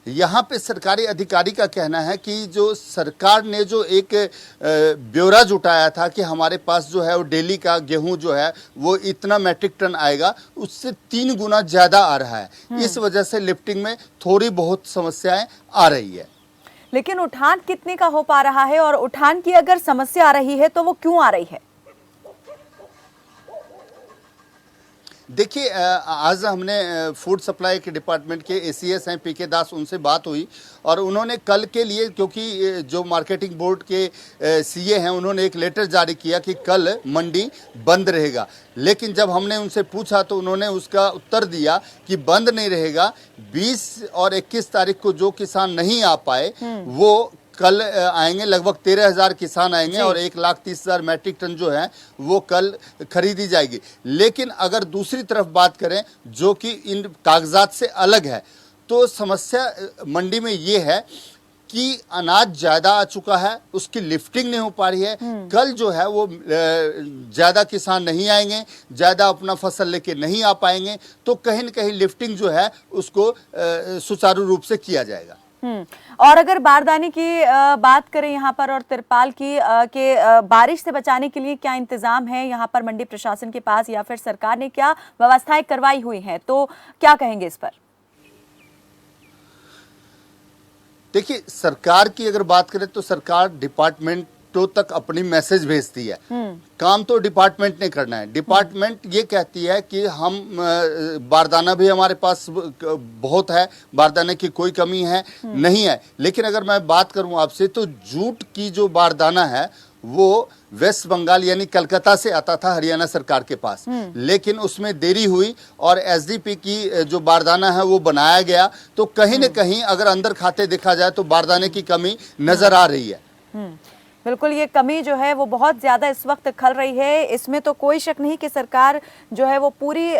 S6: यहाँ पे सरकारी अधिकारी का कहना है कि जो सरकार ने जो एक ब्यौरा जुटाया था कि हमारे पास जो है वो डेली का गेहूं जो है वो इतना मैट्रिक टन आएगा, उससे 3 गुना ज़्यादा आ रहा है। इस वजह से लिफ्टिंग में थोड़ी बहुत समस्याएं आ रही है।
S1: लेकिन उठान कितने का हो पा रहा है, और उठान की अगर समस्या आ रही है तो वो क्यों आ रही है?
S6: देखिए, आज हमने फूड सप्लाई के डिपार्टमेंट के एसीएस हैं पीके दास, उनसे बात हुई और उन्होंने कल के लिए, क्योंकि जो मार्केटिंग बोर्ड के सीए हैं उन्होंने एक लेटर जारी किया कि कल मंडी बंद रहेगा। लेकिन जब हमने उनसे पूछा तो उन्होंने उसका उत्तर दिया कि बंद नहीं रहेगा। 20 और 21 तारीख को जो किसान नहीं आ पाए वो कल आएंगे, लगभग 13,000 किसान आएंगे और 1,30,000 मैट्रिक टन जो है वो कल खरीदी जाएगी। लेकिन अगर दूसरी तरफ बात करें जो कि इन कागजात से अलग है, तो समस्या मंडी में ये है कि अनाज ज़्यादा आ चुका है, उसकी लिफ्टिंग नहीं हो पा रही है। कल जो है वो ज़्यादा किसान नहीं आएंगे, ज़्यादा अपना फसल लेके नहीं आ पाएंगे, तो कहीं न कहीं लिफ्टिंग जो है उसको सुचारू रूप से किया जाएगा।
S1: और अगर बारदाने की बात करें यहाँ पर और तिरपाल की बारिश से बचाने के लिए क्या इंतजाम है यहाँ पर मंडी प्रशासन के पास, या फिर सरकार ने क्या व्यवस्थाएं करवाई हुई हैं, तो क्या कहेंगे इस पर?
S6: देखिए, सरकार की अगर बात करें तो सरकार डिपार्टमेंटों तक अपनी मैसेज भेजती है। काम तो डिपार्टमेंट ने करना है। डिपार्टमेंट ये कहती है कि हम बारदाना भी हमारे पास बहुत है, बारदाने की कोई कमी है नहीं है। लेकिन अगर मैं बात करूं आपसे तो जूट की जो बारदाना है वो वेस्ट बंगाल यानी कलकत्ता से आता था हरियाणा सरकार के पास, लेकिन उसमें देरी हुई और एसडीपी की जो बारदाना है वो बनाया गया। तो कहीं न कहीं अगर अंदर खाते देखा जाए तो बारदाने की कमी नजर आ रही है।
S1: बिल्कुल, ये कमी जो है वो बहुत ज़्यादा इस वक्त खल रही है। इसमें तो कोई शक नहीं कि सरकार जो है वो पूरी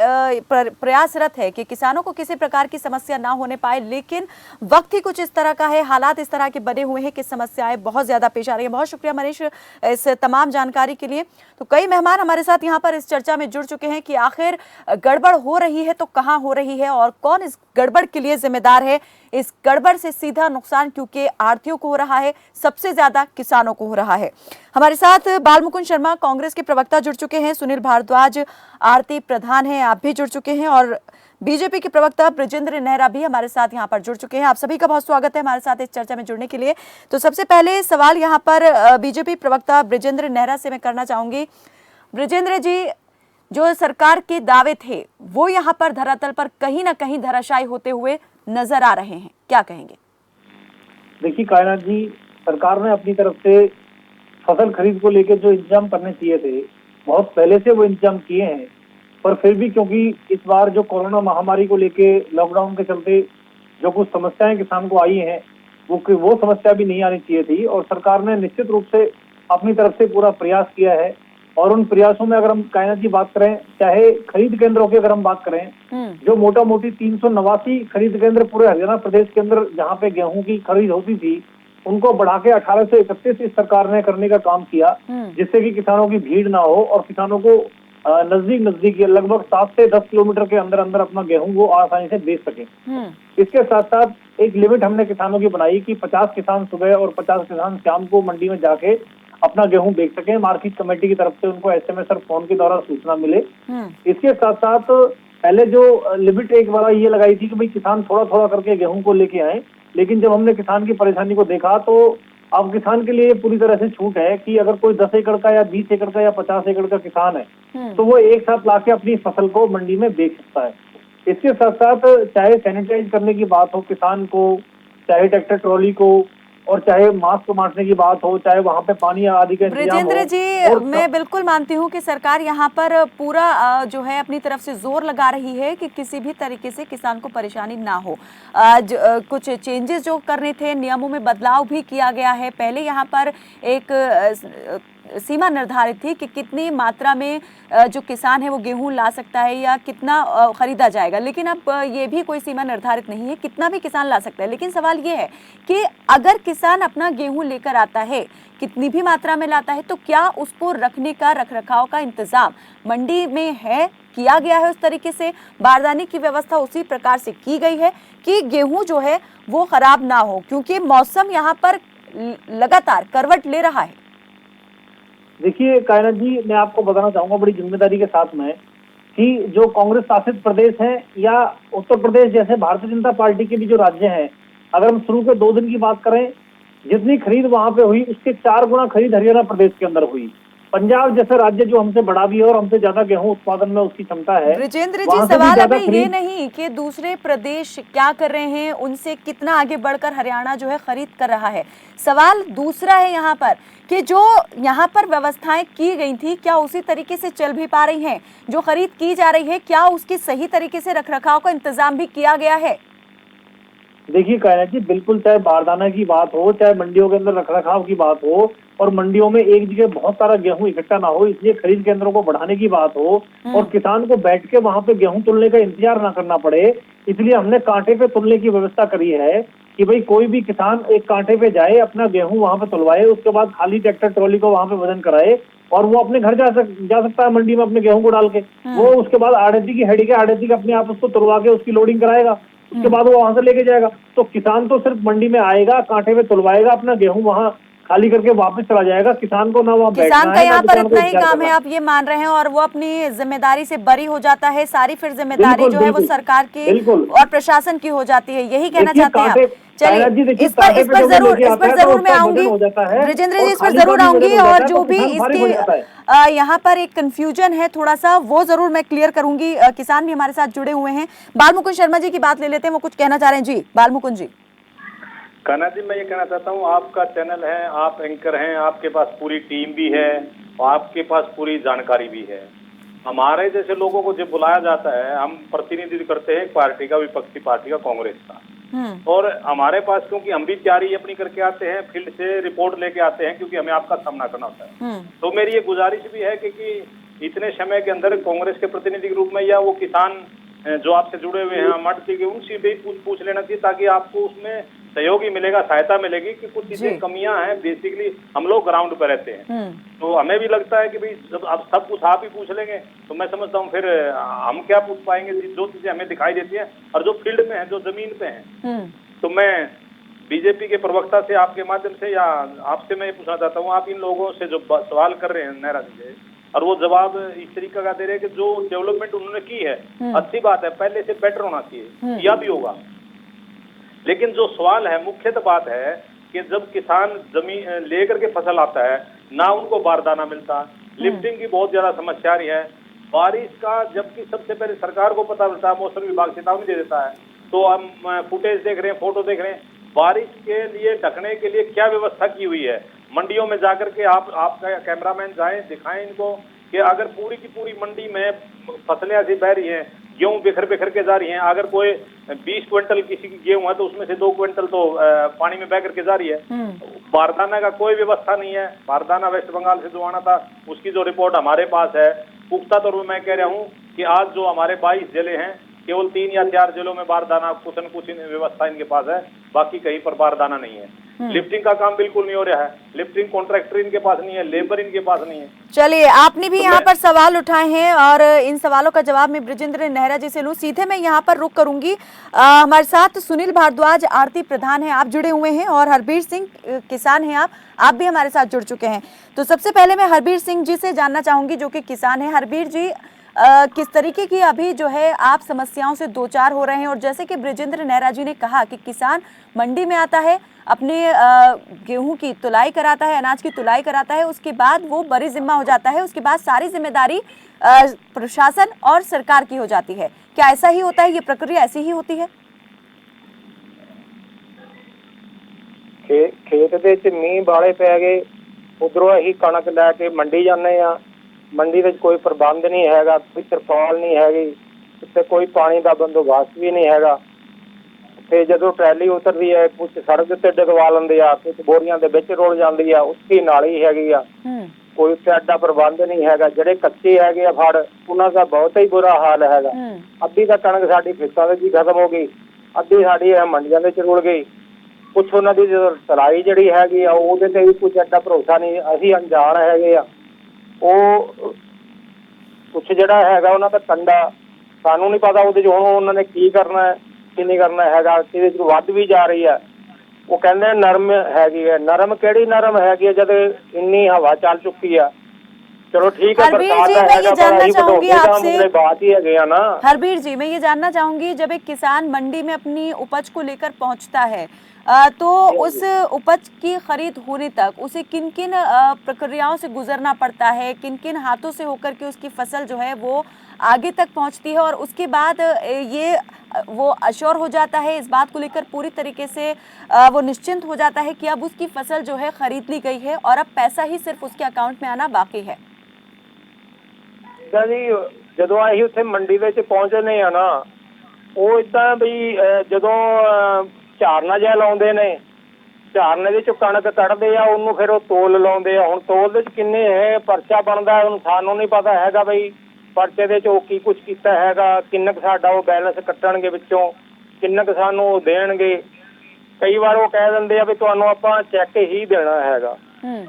S1: प्रयासरत है कि किसानों को किसी प्रकार की समस्या ना होने पाए, लेकिन वक्त ही कुछ इस तरह का है, हालात इस तरह के बने हुए हैं कि समस्याएं बहुत ज़्यादा पेश आ रही हैं। बहुत शुक्रिया मनीष इस तमाम जानकारी के लिए। तो कई मेहमान हमारे साथ यहाँ पर इस चर्चा में जुड़ चुके हैं कि आखिर गड़बड़ हो रही है तो कहाँ हो रही है और कौन इस गड़बड़ के लिए जिम्मेदार है। इस गड़बड़ से सीधा नुकसान क्योंकि आढ़तियों को हो रहा है, सबसे ज्यादा किसानों को हो रहा है। हमारे साथ बालमुकुंद शर्मा कांग्रेस के प्रवक्ता जुड़ चुके हैं, सुनील भारद्वाज आढ़ती प्रधान हैं, आप भी जुड़ चुके हैं, और बीजेपी के प्रवक्ता ब्रिजेंद्र नेहरा भी हमारे साथ यहाँ पर जुड़ चुके हैं। आप सभी का बहुत स्वागत है हमारे साथ इस चर्चा में जुड़ने के लिए। तो सबसे पहले सवाल यहाँ पर बीजेपी प्रवक्ता ब्रिजेंद्र नेहरा से मैं करना चाहूंगी। ब्रिजेंद्र जी, जो सरकार के दावे थे वो यहाँ पर धरातल पर कहीं ना कहीं धराशायी होते हुए नजर आ रहे हैं, क्या कहेंगे?
S7: देखिए कायनात जी, सरकार ने अपनी तरफ से फसल खरीद को लेकर जो इंतजाम करने चाहिए थे बहुत पहले से वो इंतजाम किए हैं, पर फिर भी क्योंकि इस बार जो कोरोना महामारी को लेके लॉकडाउन के चलते जो कुछ समस्याएं किसान को आई हैं वो समस्या भी नहीं आनी चाहिए थी, और सरकार ने निश्चित रूप से अपनी तरफ से पूरा प्रयास किया है। और उन प्रयासों में अगर हम कायनात की बात करें, चाहे खरीद केंद्रों की अगर हम बात करें, जो मोटा मोटी 389 खरीद केंद्र पूरे हरियाणा प्रदेश के अंदर जहाँ पे गेहूं की खरीद होती थी उनको बढ़ा के 1831 इस सरकार ने करने का काम किया, जिससे कि किसानों की भीड़ ना हो और किसानों को नजदीक लगभग 7 से 10 किलोमीटर के अंदर अंदर अपना गेहूं वो आसानी से बेच सके। इसके साथ साथ एक लिमिट हमने किसानों की बनाई कि 50 किसान सुबह और 50 किसान शाम को मंडी में जाके अपना गेहूं बेच सके। मार्केट कमेटी की तरफ से उनको SMS और फोन के द्वारा सूचना मिले। इसके साथ साथ पहले जो लिमिट एक वाला ये लगाई थी कि भाई किसान थोड़ा थोड़ा करके गेहूं को लेके आए, लेकिन जब हमने किसान की परेशानी को देखा तो अब किसान के लिए पूरी तरह से छूट है कि अगर कोई 10 एकड़ का या 20 एकड़ का या 50 एकड़ का किसान है तो वो एक साथ लाके अपनी फसल को मंडी में बेच सकता है। इसके साथ साथ चाहे सैनिटाइज करने की बात हो किसान को, चाहे ट्रैक्टर ट्रॉली को, और चाहे मास्क बांटने की बात हो, चाहे वहां पे पानी आदि का इंतजाम हो।
S1: ब्रिजेंद्र जी, मैं बिल्कुल मानती हूँ कि सरकार यहाँ पर पूरा जो है अपनी तरफ से जोर लगा रही है कि किसी भी तरीके से किसान को परेशानी ना हो। कुछ चेंजेस जो करने थे, नियमों में बदलाव भी किया गया है। पहले यहाँ पर एक सीमा निर्धारित थी कि कितनी मात्रा में जो किसान है वो गेहूं ला सकता है या कितना खरीदा जाएगा, लेकिन अब ये भी कोई सीमा निर्धारित नहीं है, कितना भी किसान ला सकता है। लेकिन सवाल ये है कि अगर किसान अपना गेहूं लेकर आता है, कितनी भी मात्रा में लाता है, तो क्या उसको रखने का, रखरखाव का इंतजाम मंडी में है, किया गया है? उस तरीके से बारदाने की व्यवस्था उसी प्रकार से की गई है कि गेहूं जो है वो खराब ना हो, क्योंकि मौसम यहाँ पर लगातार करवट ले रहा है।
S7: देखिए कायनात जी, मैं आपको बताना चाहूंगा बड़ी जिम्मेदारी के साथ में कि जो कांग्रेस शासित प्रदेश हैं या उत्तर प्रदेश जैसे भारतीय जनता पार्टी के भी जो राज्य हैं, अगर हम शुरू के 2 दिन की बात करें, जितनी खरीद वहां पे हुई उसके 4 गुना खरीद हरियाणा प्रदेश के अंदर हुई। पंजाब जैसा राज्य जो हमसे बड़ा भी है और हमसे ज्यादा गेहूं उत्पादन में उसकी क्षमता है।
S1: ब्रिजेंद्र जी, सवाल अभी ये नहीं कि दूसरे प्रदेश क्या कर रहे हैं, उनसे कितना आगे बढ़कर हरियाणा जो है खरीद कर रहा है। सवाल दूसरा है यहाँ पर कि जो यहाँ पर व्यवस्थाएं की गई थी, क्या उसी तरीके से चल भी पा रही हैं? जो खरीद की जा रही है, क्या उसकी सही तरीके से रखरखाव का इंतजाम भी किया गया है?
S7: देखिए कायनात जी, बिल्कुल, चाहे बारदाना की बात हो, चाहे मंडियों के अंदर रखरखाव की बात हो, और मंडियों में एक जगह बहुत सारा गेहूं इकट्ठा ना हो इसलिए खरीद केंद्रों को बढ़ाने की बात हो, और किसान को बैठ के वहां पे गेहूं तुलने का इंतजार ना करना पड़े, इसलिए हमने कांटे पे तुलने की व्यवस्था करी है कि भाई कोई भी किसान एक कांटे पे जाए, अपना गेहूं वहां पे तुलवाए, उसके बाद खाली ट्रैक्टर ट्रॉली को वहां पे वजन कराए और वो अपने घर जा सकता है मंडी में अपने गेहूं को डाल के। वो उसके बाद आड़ती की हेडी के आड़ती का अपने आप उसको तुलवा के उसकी लोडिंग कराएगा, उसके बाद वो वहां से लेके जाएगा। तो किसान तो सिर्फ मंडी में आएगा, कांटे में तुलवाएगा, अपना गेहूं वहां खाली करके वापस चला जाएगा। किसान को ना वहाँ
S1: किसान का यहाँ पर इतना ही काम है, आप ये मान रहे हैं, और वो अपनी जिम्मेदारी से बरी हो जाता है। सारी फिर जिम्मेदारी जो है वो सरकार की और प्रशासन की हो जाती है, यही कहना चाहते हैं आप? चलिए, इस पर जरूर मैं आऊंगी ब्रिजेंद्र जी, इस पर जरूर आऊंगी, और जो भी इसकी यहाँ पर एक कंफ्यूजन है थोड़ा सा, वो जरूर मैं क्लियर करूंगी। किसान भी हमारे साथ जुड़े हुए हैं। बालमुकुंद शर्मा जी की बात ले लेते हैं, वो कुछ कहना चाह रहे हैं। जी बालमुकुंद जी।
S8: कान्हा जी, मैं ये कहना चाहता हूँ, आपका चैनल है, आप एंकर हैं, आपके पास पूरी टीम भी है और आपके पास पूरी जानकारी भी है। हमारे जैसे लोगों को जब बुलाया जाता है, हम प्रतिनिधित्व करते हैं एक पार्टी का, विपक्षी पार्टी का, कांग्रेस का, और हमारे पास क्योंकि हम भी तैयारी अपनी करके आते हैं, फील्ड से रिपोर्ट लेके आते हैं, क्योंकि हमें आपका सामना करना होता है। तो मेरी ये गुजारिश भी है कि इतने समय के अंदर कांग्रेस के प्रतिनिधि के रूप में या वो किसान जो आपसे जुड़े हुए हैं मंडी के, उनसे भी पूछ लेना चाहिए, ताकि आपको उसमें सहयोगी मिलेगा, सहायता मिलेगी कि कुछ चीजें कमियां हैं। बेसिकली हम लोग ग्राउंड पर रहते हैं, तो हमें भी लगता है कि भाई जब आप सब कुछ आप ही पूछ लेंगे तो मैं समझता हूँ फिर हम क्या पूछ पाएंगे। जो चीजें हमें दिखाई देती हैं और जो फील्ड में है, जो जमीन पे है, तो मैं बीजेपी के प्रवक्ता से आपके माध्यम से या आपसे मैं ये पूछना चाहता हूँ, आप इन लोगों से जो सवाल कर रहे हैं नेहरा जी से, और वो जवाब इस तरीके का दे रहे हैं कि जो डेवलपमेंट उन्होंने की है अच्छी बात है, पहले से बेटर होना चाहिए, या भी होगा। लेकिन जो सवाल है, मुख्यतः बात है कि जब किसान जमीन लेकर के फसल आता है, ना उनको बारदाना मिलता, लिफ्टिंग की बहुत ज्यादा समस्या रही है, बारिश का जबकि सबसे पहले सरकार को पता चलता है, मौसम विभाग चेतावनी दे देता है, तो हम फुटेज देख रहे हैं, फोटो देख रहे हैं, बारिश के लिए ढकने के लिए क्या व्यवस्था की हुई है। मंडियों में जाकर के आपका कैमरामैन जाएं, दिखाएं इनको कि अगर पूरी की पूरी मंडी में फसलें ऐसी बह रही हैं, गेहूं बिखर बिखर के जा रही हैं, अगर कोई 20 क्विंटल किसी की गेहूं है तो उसमें से 2 क्विंटल तो पानी में बह करके जा रही है। बारदाना का कोई व्यवस्था नहीं है। बारदाना वेस्ट बंगाल से जो आना था उसकी जो रिपोर्ट हमारे पास है, पुख्ता तौर पर मैं कह रहा हूँ कि आज जो हमारे 22 जिले हैं, केवल 3 या 4 जिलों में बारदाना कुछ न कुछ व्यवस्था इनके पास है, बाकी कहीं पर बारदाना नहीं है। लिफ्टिंग का काम बिल्कुल नहीं हो रहा है, लिफ्टिंग कॉन्ट्रैक्टर इनके पास नहीं है, लेबर इनके पास नहीं है।
S1: चलिए, आपने भी यहाँ पर सवाल उठाए हैं और इन सवालों का जवाब मैं ब्रिजेंद्र नेहरा जी से लूं। सीधे मैं यहाँ पर रुक करूंगी। हमारे साथ सुनील भारद्वाज आरती प्रधान हैं, आप जुड़े हुए हैं, और हरबीर सिंह किसान हैं, आप भी हमारे साथ जुड़ चुके हैं। तो सबसे पहले मैं हरबीर सिंह जी से जानना चाहूंगी, जो कि किसान है। हरबीर जी, किस तरीके की अभी जो है आप समस्याओं से दो चार हो रहे हैं? और जैसे कि बृजेंद्र नेहरा जी ने कहा कि किसान मंडी में आता है, अपने गेहूं की तुलाई कराता है, अनाज की तुलाई कराता है, उसके बाद वो बरी जिम्मा हो जाता है, उसके बाद सारी जिम्मेदारी प्रशासन और सरकार की हो जाती है। क्या ऐसा ही होता है? ये प्रक्रिया ऐसी ही होती है?
S9: खेत ਦੇ ਵਿੱਚ ਮੀਂਹ ਵਾਲੇ ਪੈ ਗਏ, ਉਧਰੋਂ ਅਸੀਂ ਕਣਕ ਲੈ ਕੇ ਮੰਡੀ ਜਾਂਦੇ ਆ। ਮੰਡੀ ਵਿੱਚ ਕੋਈ ਪ੍ਰਬੰਧ ਨਹੀਂ ਹੈਗਾ, ਕੋਈ ਤਰਪਾਲ ਨਹੀਂ ਹੈਗੀ, ਉੱਤੇ ਕੋਈ ਪਾਣੀ ਦਾ ਬੰਦੋਬਸਤ ਵੀ ਨਹੀਂ ਹੈਗਾ। ਤੇ ਜਦੋਂ ਟਰੈਲੀ ਉਤਰਦੀ ਹੈ ਕੁਝ ਸੜਕ ਦੇ ਉੱਤੇ ਡਗਵਾ ਲੈਂਦੇ ਆ, ਕੁਝ ਬੋਰੀਆਂ ਦੇ ਵਿੱਚ ਰੁਲ ਜਾਂਦੀ ਆ, ਉਸकी ਨਾਲੀ ਹੈਗੀ ਆ। ਕੋਈ ਉੱਤੇ ਐਡਾ ਪ੍ਰਬੰਧ ਨਹੀਂ ਹੈਗਾ। ਜਿਹੜੇ ਕੱਚੇ ਹੈਗੇ ਆ ਫੜ, ਉਹਨਾਂ ਦਾ ਬਹੁਤ ਹੀ ਬੁਰਾ ਹਾਲ ਹੈਗਾ। ਅੱਧੀ ਤਾਂ ਕਣਕ ਸਾਡੀ ਖੇਤਾਂ ਵਿੱਚ ਹੀ ਖਤਮ ਹੋ ਗਈ, ਅੱਧੀ ਸਾਡੀ ਮੰਡੀਆਂ ਦੇ ਵਿੱਚ ਰੁਲ ਗਈ। ਕੁਛ ਉਹਨਾਂ ਦੀ ਤਲਾਈ ਜਿਹੜੀ ਹੈਗੀ ਆ ਉਹਦੇ ਤੇ ਵੀ ਕੁਝ ਐਡਾ ਭਰੋਸਾ ਨਹੀਂ, ਅਸੀਂ ਅਣਜਾਣ ਹੈਗੇ ਆ। ਉਹ ਕੁਛ ਜਿਹੜਾ ਹੈਗਾ ਉਹਨਾਂ ਦਾ ਕੰਡਾ ਸਾਨੂੰ ਨਹੀਂ ਪਤਾ ਉਹਦੇ 'ਚ ਹੁਣ ਉਹਨਾਂ ਨੇ ਕੀ ਕਰਨਾ ਹੈ ਕੀ ਨਹੀਂ ਕਰਨਾ ਹੈਗਾ। ਇਹਦੇ 'ਚ ਵੱਧ ਵੀ ਜਾ ਰਹੀ ਹੈ। ਉਹ ਕਹਿੰਦੇ ਨਰਮ ਹੈਗੀ ਹੈ, ਨਰਮ ਕਿਹੜੀ ਨਰਮ ਹੈਗੀ ਹੈ ਜਦ ਇੰਨੀ ਹਵਾ ਚੱਲ ਚੁੱਕੀ ਆ। चलो ठीक है,
S1: हरबीर जी, मैं ये जानना चाहूंगी आपसे,
S9: बात ही है ना।
S1: हरबीर जी, मैं ये जानना चाहूंगी, जब एक किसान मंडी में अपनी उपज को लेकर पहुंचता है तो उस उपज की खरीद होने तक उसे किन किन प्रक्रियाओं से गुजरना पड़ता है, किन किन हाथों से होकर के उसकी फसल जो है वो आगे तक पहुंचती है, और उसके बाद ये वो अश्योर हो जाता है, इस बात को लेकर पूरी तरीके से वो निश्चिंत हो जाता है कि अब उसकी फसल जो है खरीद ली गई है और अब पैसा ही सिर्फ उसके अकाउंट में आना बाकी है?
S9: ਜੀ ਜਦੋਂ ਅਸੀਂ ਉੱਥੇ ਮੰਡੀ ਵਿੱਚ ਪਹੁੰਚਦੇ ਆ ਨਾ, ਉਹ ਇਦਾਂ ਵੀ ਜਦੋਂ ਝਾਰਨਾ ਜਿਹਾ ਲਾਉਂਦੇ ਨੇ, ਝਾਰਨੇ ਦੇ ਚੋਂ ਕਣਕ ਕੱਢਦੇ ਆ, ਉਹਨੂੰ ਫਿਰ ਉਹ ਤੋਲ ਲਾਉਂਦੇ ਆ। ਹੁਣ ਤੋਲ ਦੇ ਵਿੱਚ ਕਿੰਨੇ ਹੈ ਪਰਚਾ ਬਣਦਾ ਹੁਣ ਸਾਨੂੰ ਨਹੀਂ ਪਤਾ ਹੈਗਾ ਬਈ ਪਰਚੇ ਦੇ 'ਚ ਉਹ ਕੀ ਕੁਛ ਕੀਤਾ ਹੈਗਾ, ਕਿੰਨਾ ਕੁ ਸਾਡਾ ਉਹ ਬੈਲੈਂਸ ਕੱਟਣਗੇ ਵਿੱਚੋਂ, ਕਿੰਨਾ ਕੁ ਸਾਨੂੰ ਉਹ ਦੇਣਗੇ। ਕਈ ਵਾਰ ਉਹ ਕਹਿ ਦਿੰਦੇ ਆ ਵੀ ਤੁਹਾਨੂੰ ਆਪਾਂ ਚੈੱਕ ਹੀ ਦੇਣਾ ਹੈਗਾ,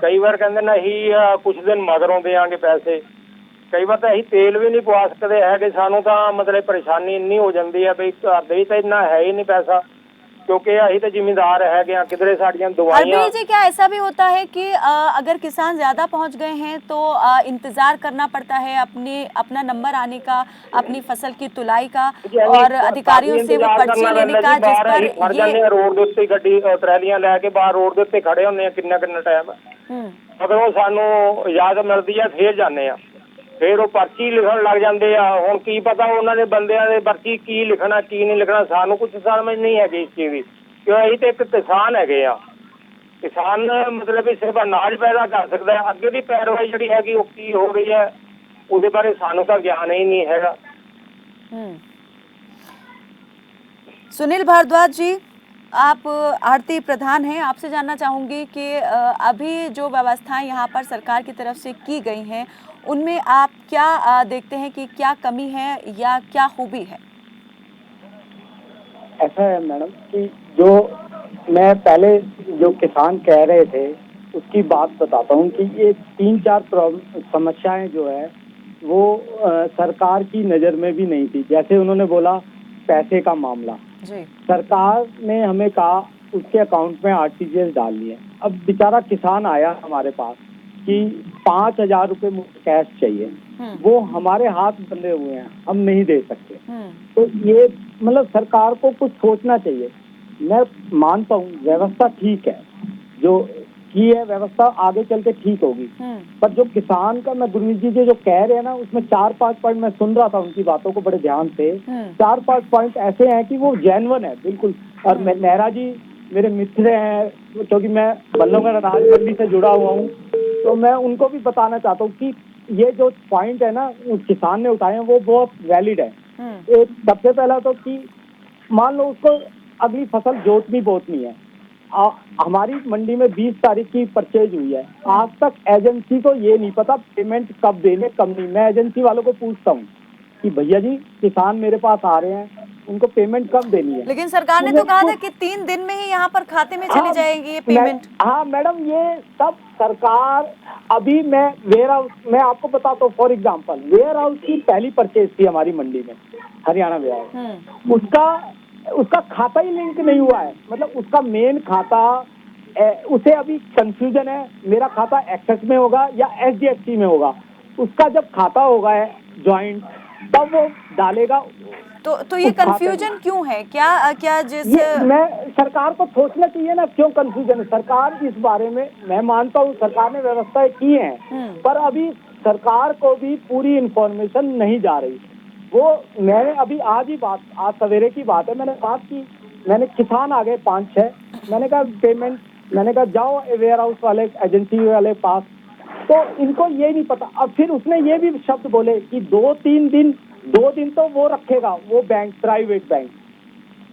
S9: ਕਈ ਵਾਰ ਕਹਿੰਦੇ ਨਹੀਂ ਕੁਛ ਦਿਨ ਮਗਰੋਂ ਦੇਵਾਂਗੇ ਪੈਸੇ। ਕਈ ਵਾਰ ਤਾਂ ਅਸੀਂ ਤੇਲ ਵੀ ਨਹੀਂ ਪਵਾ ਸਕਦੇ ਹੈਗੇ। ਸਾਨੂੰ ਤਾਂ ਮਤਲਬ ਪਰੇਸ਼ਾਨੀ ਇੰਨੀ ਹੋ ਜਾਂਦੀ ਹੈ ਬਈ ਘਰ ਦੇ ਤਾਂ ਇੰਨਾ ਹੈ ही नहीं पैसा, क्योंकि ਅਸੀਂ ਤਾਂ ਜ਼ਿਮੀਂਦਾਰ ਹੈਗੇ ਆ। किधरे साड़ियाँ दवाइयाँ।
S1: हरबीर जी, क्या ऐसा भी होता है कि अगर किसान ज्यादा पहुंच गए हैं तो इंतजार करना पड़ता है अपना नंबर आने का, अपनी फसल की तुलाई का और अधिकारियों से वो पर्ची लेने का, जिस पर ये
S9: रोड ਦੇ ਉੱਤੇ ਗੱਡੀ ਟਰੈਲੀਆਂ ਲੈ ਕੇ ਬਾਹਰ ਰੋਡ ਦੇ ਉੱਤੇ ਖੜੇ ਹੁੰਦੇ ਆ ਕਿੰਨਾ ਟਾਈਮ, ਮਗਰੋਂ ਸਾਨੂੰ ਇਜਾਜ਼ਤ ਮਿਲਦੀ ਆ ਫੇਰ ਜਾਂਦੇ ਆ। ਫਿਰ ਉਹ ਪਰਚੀ ਲਿਖਣ ਲੱਗ ਜਾਂਦੇ ਆ। ਹੁਣ ਕੀ ਪਤਾ ਉਹਨਾਂ ਦੇ ਬੰਦਿਆਂ ਦੇ ਪਰਚੀ ਕੀ ਲਿਖਣਾ ਕੀ ਨਹੀਂ ਲਿਖਣਾ, ਸਾਨੂੰ ਕੁਝ ਸਮਝ ਨਹੀਂ ਹੈਗੀ ਇਸ ਚੀਜ਼ ਦੀ। ਕਿਉਂ ਅਸੀਂ ਤੇ ਇੱਕ ਕਿਸਾਨ ਹੈਗੇ ਆ। ਕਿਸਾਨ ਮਤਲਬ ਵੀ ਸਿਰਫ ਅਨਾਜ ਪੈਦਾ ਕਰ ਸਕਦਾ ਹੈ। ਅੱਗੇ ਦੀ ਪੈਰਵਾਈ ਜਿਹੜੀ ਹੈਗੀ ਉਹ ਕੀ ਹੋ ਰਹੀ ਹੈ ਉਹਦੇ ਬਾਰੇ ਸਾਨੂੰ ਤਾਂ ਗਿਆਨ ਹੀ नहीं हैगा।
S1: सुनील भारद्वाज जी, आप आढ़ती प्रधान हैं, आपसे जानना चाहूंगी कि अभी जो व्यवस्थाएं यहाँ पर सरकार की तरफ से की गई हैं उनमें आप क्या देखते हैं कि क्या कमी है या क्या खूबी है?
S7: ऐसा है मैडम कि जो मैं पहले जो किसान कह रहे थे उसकी बात बताता हूँ कि ये 3-4 समस्याएं जो है वो सरकार की नज़र में भी नहीं थी। जैसे उन्होंने बोला पैसे का मामला,
S1: जी।
S7: सरकार ने हमें कहा उसके अकाउंट में RTGS डालनी है। अब बेचारा किसान आया हमारे पास कि 5,000 रुपये मुझे कैश चाहिए, वो हमारे हाथ बंधे हुए हैं, हम नहीं दे सकते। तो ये मतलब सरकार को कुछ सोचना चाहिए। मैं मानता हूँ व्यवस्था ठीक है, जो की है व्यवस्था आगे चल के ठीक होगी, पर जो किसान का, मैं गुरमीत जी जो कह रहे हैं ना उसमें 4-5 पॉइंट मैं सुन रहा था उनकी बातों को बड़े ध्यान से। 4-5 पॉइंट ऐसे हैं कि वो जेन्युइन है बिल्कुल। और नेहरा जी मेरे मित्र हैं, क्योंकि मैं बल्लभगढ़ अनाज मंडी से जुड़ा हुआ हूँ, तो मैं उनको भी बताना चाहता हूँ कि ये जो पॉइंट है ना उस किसान ने उठाए हैं वो बहुत वैलिड है। एक सबसे पहला तो कि मान लो उसको अगली फसल जोतनी बोतनी है। हमारी मंडी में 20 तारीख की परचेज हुई है, आज तक एजेंसी को ये नहीं पता पेमेंट कब देने कब नहीं। मैं एजेंसी वालों को पूछता हूँ कि भैया जी किसान मेरे पास आ रहे हैं, उनको पेमेंट कब देनी है?
S1: लेकिन सरकार ने तो कहा था कि 3 दिन में ही यहाँ पर खाते में चली जाएगी ये पेमेंट।
S7: हाँ मैडम, ये सब सरकार अभी मैं आपको बताता हूँ। फॉर एग्जाम्पल वेयर हाउस की पहली परचेज थी हमारी मंडी में, हरियाणा वेयर हाउस, उसका खाता ही लिंक नहीं हुआ है। मतलब उसका मेन खाता उसे अभी कंफ्यूजन है, मेरा खाता एक्सेस में होगा या HDFC में होगा। उसका जब खाता होगा है ज्वाइंट, तब वो डालेगा।
S1: तो ये कंफ्यूजन क्यों है? क्या
S7: मैं सरकार को सोचना चाहिए ना, क्यों कंफ्यूजन है। सरकार इस बारे में, मैं मानता हूँ सरकार ने व्यवस्थाएं की हैं, पर अभी सरकार को भी पूरी इंफॉर्मेशन नहीं जा रही। वो मैंने अभी आज सवेरे की बात है, मैंने बात की, मैंने किसान आ गए 5-6, मैंने कहा पेमेंट, मैंने कहा जाओ वेयर हाउस वाले एजेंसी वाले पास, तो इनको ये नहीं पता। अब फिर उसने ये भी शब्द बोले कि 2 दिन तो वो रखेगा, वो बैंक, प्राइवेट बैंक,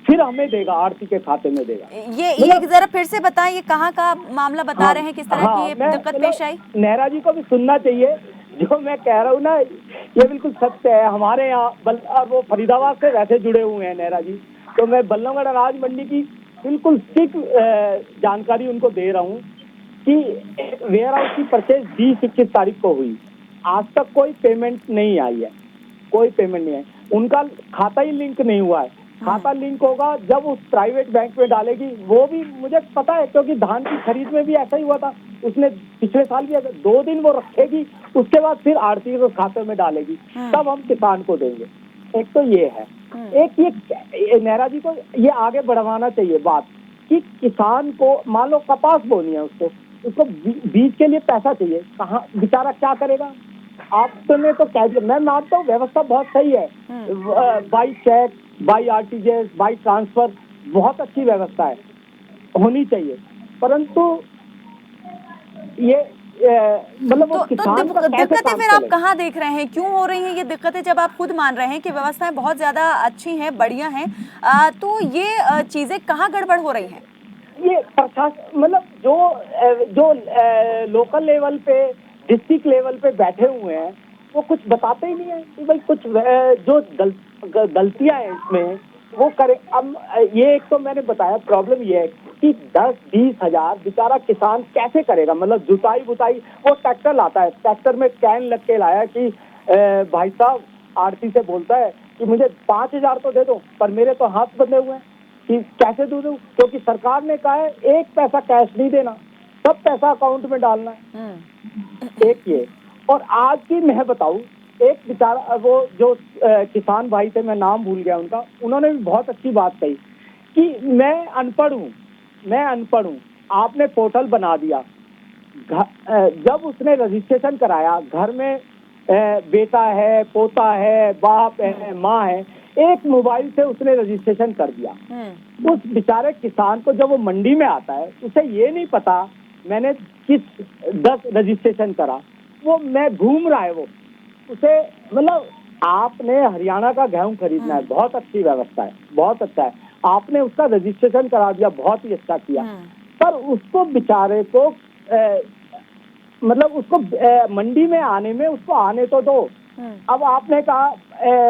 S7: फिर हमें देगा, आरती के खाते में देगा।
S1: ये जरा फिर से बताएं, ये कहाँ का मामला बता रहे हैं, किस तरह की ये दिक्कत पेश आई?
S7: नेहरा जी को भी सुनना चाहिए, जो मैं कह रहा हूँ ना ये बिल्कुल सत्य है। हमारे यहाँ और वो फरीदाबाद से वैसे जुड़े हुए हैं नेहरा जी, तो मैं बल्लभगढ़ अनाज मंडी की बिल्कुल ठीक जानकारी उनको दे रहा हूँ कि वेयर हाउस की परचेज 20-21 तारीख को हुई, आज तक कोई पेमेंट नहीं आई है, कोई पेमेंट नहीं है, उनका खाता ही लिंक नहीं हुआ है। खाता लिंक होगा जब उस प्राइवेट बैंक में डालेगी, वो भी मुझे पता है क्योंकि धान की खरीद में भी ऐसा ही हुआ था, उसने पिछले साल भी 2 दिन वो रखेगी, उसके बाद फिर आड़ती को खाते में डालेगी, तब हम किसान को देंगे। एक तो ये है, एक ये नेहरा जी को ये आगे बढ़वाना चाहिए बात कि किसान को, मान लो कपास बोनी है, उसको बीज के लिए पैसा चाहिए, कहाँ बेचारा क्या करेगा? आपने तो कह दिया, मैं मानता हूँ व्यवस्था बहुत सही है, by cheque, by RTGS, by transfer, बहुत अच्छी व्यवस्था है, होनी चाहिए, परंतु ये मतलब
S1: तो दिक्कतें फिर आप कहाँ देख रहे हैं, क्यों हो रही हैं ये दिक्कतें, जब आप खुद मान रहे हैं कि व्यवस्थाएं बहुत ज्यादा अच्छी हैं, बढ़िया हैं, तो ये चीजें कहाँ गड़बड़ हो रही हैं?
S7: ये प्रशासन, मतलब जो लोकल लेवल पे, डिस्ट्रिक्ट लेवल पे बैठे हुए हैं, वो कुछ बताते ही नहीं है कि भाई कुछ जो गलतियां हैं इसमें वो करे। अब ये एक तो मैंने बताया, प्रॉब्लम ये है कि 10-20 हजार बेचारा किसान कैसे करेगा, मतलब जुताई बुताई, वो ट्रैक्टर लाता है, ट्रैक्टर में कैन लग के लाया कि भाई साहब आरती से बोलता है कि मुझे 5,000 तो दे दो, पर मेरे तो हाथ बंधे हुए हैं कि कैसे दूं, क्योंकि सरकार ने कहा है 1 पैसा कैश नहीं देना, सब पैसा अकाउंट में डालना है। एक ये, और आज की मैं बताऊं, एक बेचारा वो जो किसान भाई थे, मैं नाम भूल गया उनका, उन्होंने भी बहुत अच्छी बात कही कि मैं अनपढ़ हूँ, आपने पोर्टल बना दिया, जब उसने रजिस्ट्रेशन कराया, घर में बेटा है, पोता है, बाप है, माँ है, एक मोबाइल से उसने रजिस्ट्रेशन कर दिया। उस बेचारे किसान को जब वो मंडी में आता है, उसे ये नहीं पता मैंने किस 10 रजिस्ट्रेशन करा, वो मैं घूम रहा है, वो उसे, मतलब आपने हरियाणा का गेहूं खरीदना है, बहुत अच्छी व्यवस्था है, बहुत अच्छा है, आपने उसका रजिस्ट्रेशन करा दिया, बहुत ही अच्छा किया, पर उसको बेचारे को मतलब उसको मंडी में आने में उसको आने तो दो। अब आपने कहा,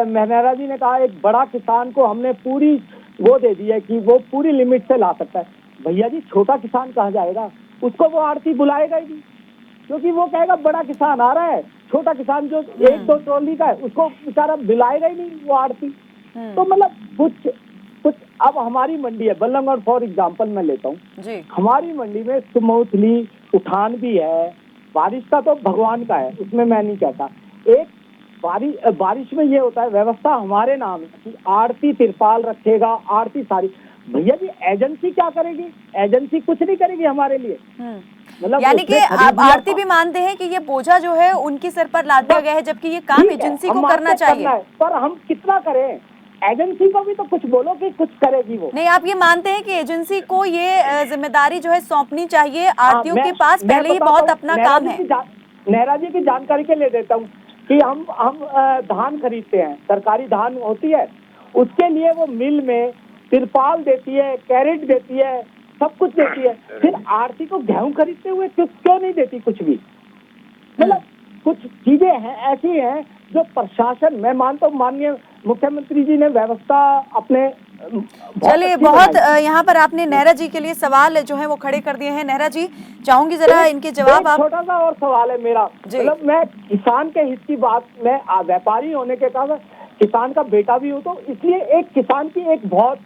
S7: नेहरा जी ने कहा एक बड़ा किसान को हमने पूरी वो दे दी है कि वो पूरी लिमिट से ला सकता है। भैया जी, छोटा किसान कहाँ जाएगा? उसको वो आड़ती बुलाएगा ही नहीं, क्योंकि वो कहेगा बड़ा किसान आ रहा है, छोटा किसान जो 1-2 ट्रॉली का है उसको बेचारा बुलाएगा ही नहीं वो आड़ती। तो मतलब कुछ अब हमारी मंडी है बल्लभगढ़, फॉर एग्जांपल मैं लेता हूँ, हमारी मंडी में स्मूथली उठान भी है, बारिश का तो भगवान का है, उसमें मैं नहीं कहता। एक बारिश में ये होता है, व्यवस्था हमारे नाम है कि आड़ती तिरपाल रखेगा, आड़ती सारी, भैया जी एजेंसी क्या करेगी? एजेंसी कुछ नहीं करेगी हमारे लिए।
S1: मतलब यानी कि आड़ती भी मानते हैं कि ये बोझा जो है उनके सर पर लाद दिया गया है, जबकि ये काम एजेंसी को करना चाहिए।
S7: पर हम कितना करें? एजेंसी को भी तो कुछ बोलो कि कुछ करेगी वो।
S1: नहीं, आप ये मानते हैं कि एजेंसी को ये जिम्मेदारी जो है सौंपनी चाहिए, आड़तियों के पास पहले ही बहुत अपना काम है।
S7: नेहरा जी की जानकारी के लिए देता हूँ कि हम धान खरीदते हैं, सरकारी धान होती है, उसके लिए वो मिल में तिरपाल देती है, कैरेट देती है, सब कुछ देती है, फिर आरती को गेहूं खरीदते हुए क्यों नहीं देती कुछ भी? मतलब कुछ चीजें हैं ऐसी हैं जो प्रशासन, मैं मानता हूँ माननीय मुख्यमंत्री जी ने व्यवस्था अपने,
S1: चलिए बहुत यहाँ पर आपने नेहरा जी के लिए सवाल जो है वो खड़े कर दिए हैं। नेहरा जी, चाहूंगी जरा इनके जवाब आप।
S7: छोटा सा और सवाल है मेरा, मतलब मैं किसान के हित की बात, मैं व्यापारी होने के कारण किसान का बेटा भी हूँ, तो इसलिए एक किसान की एक बहुत,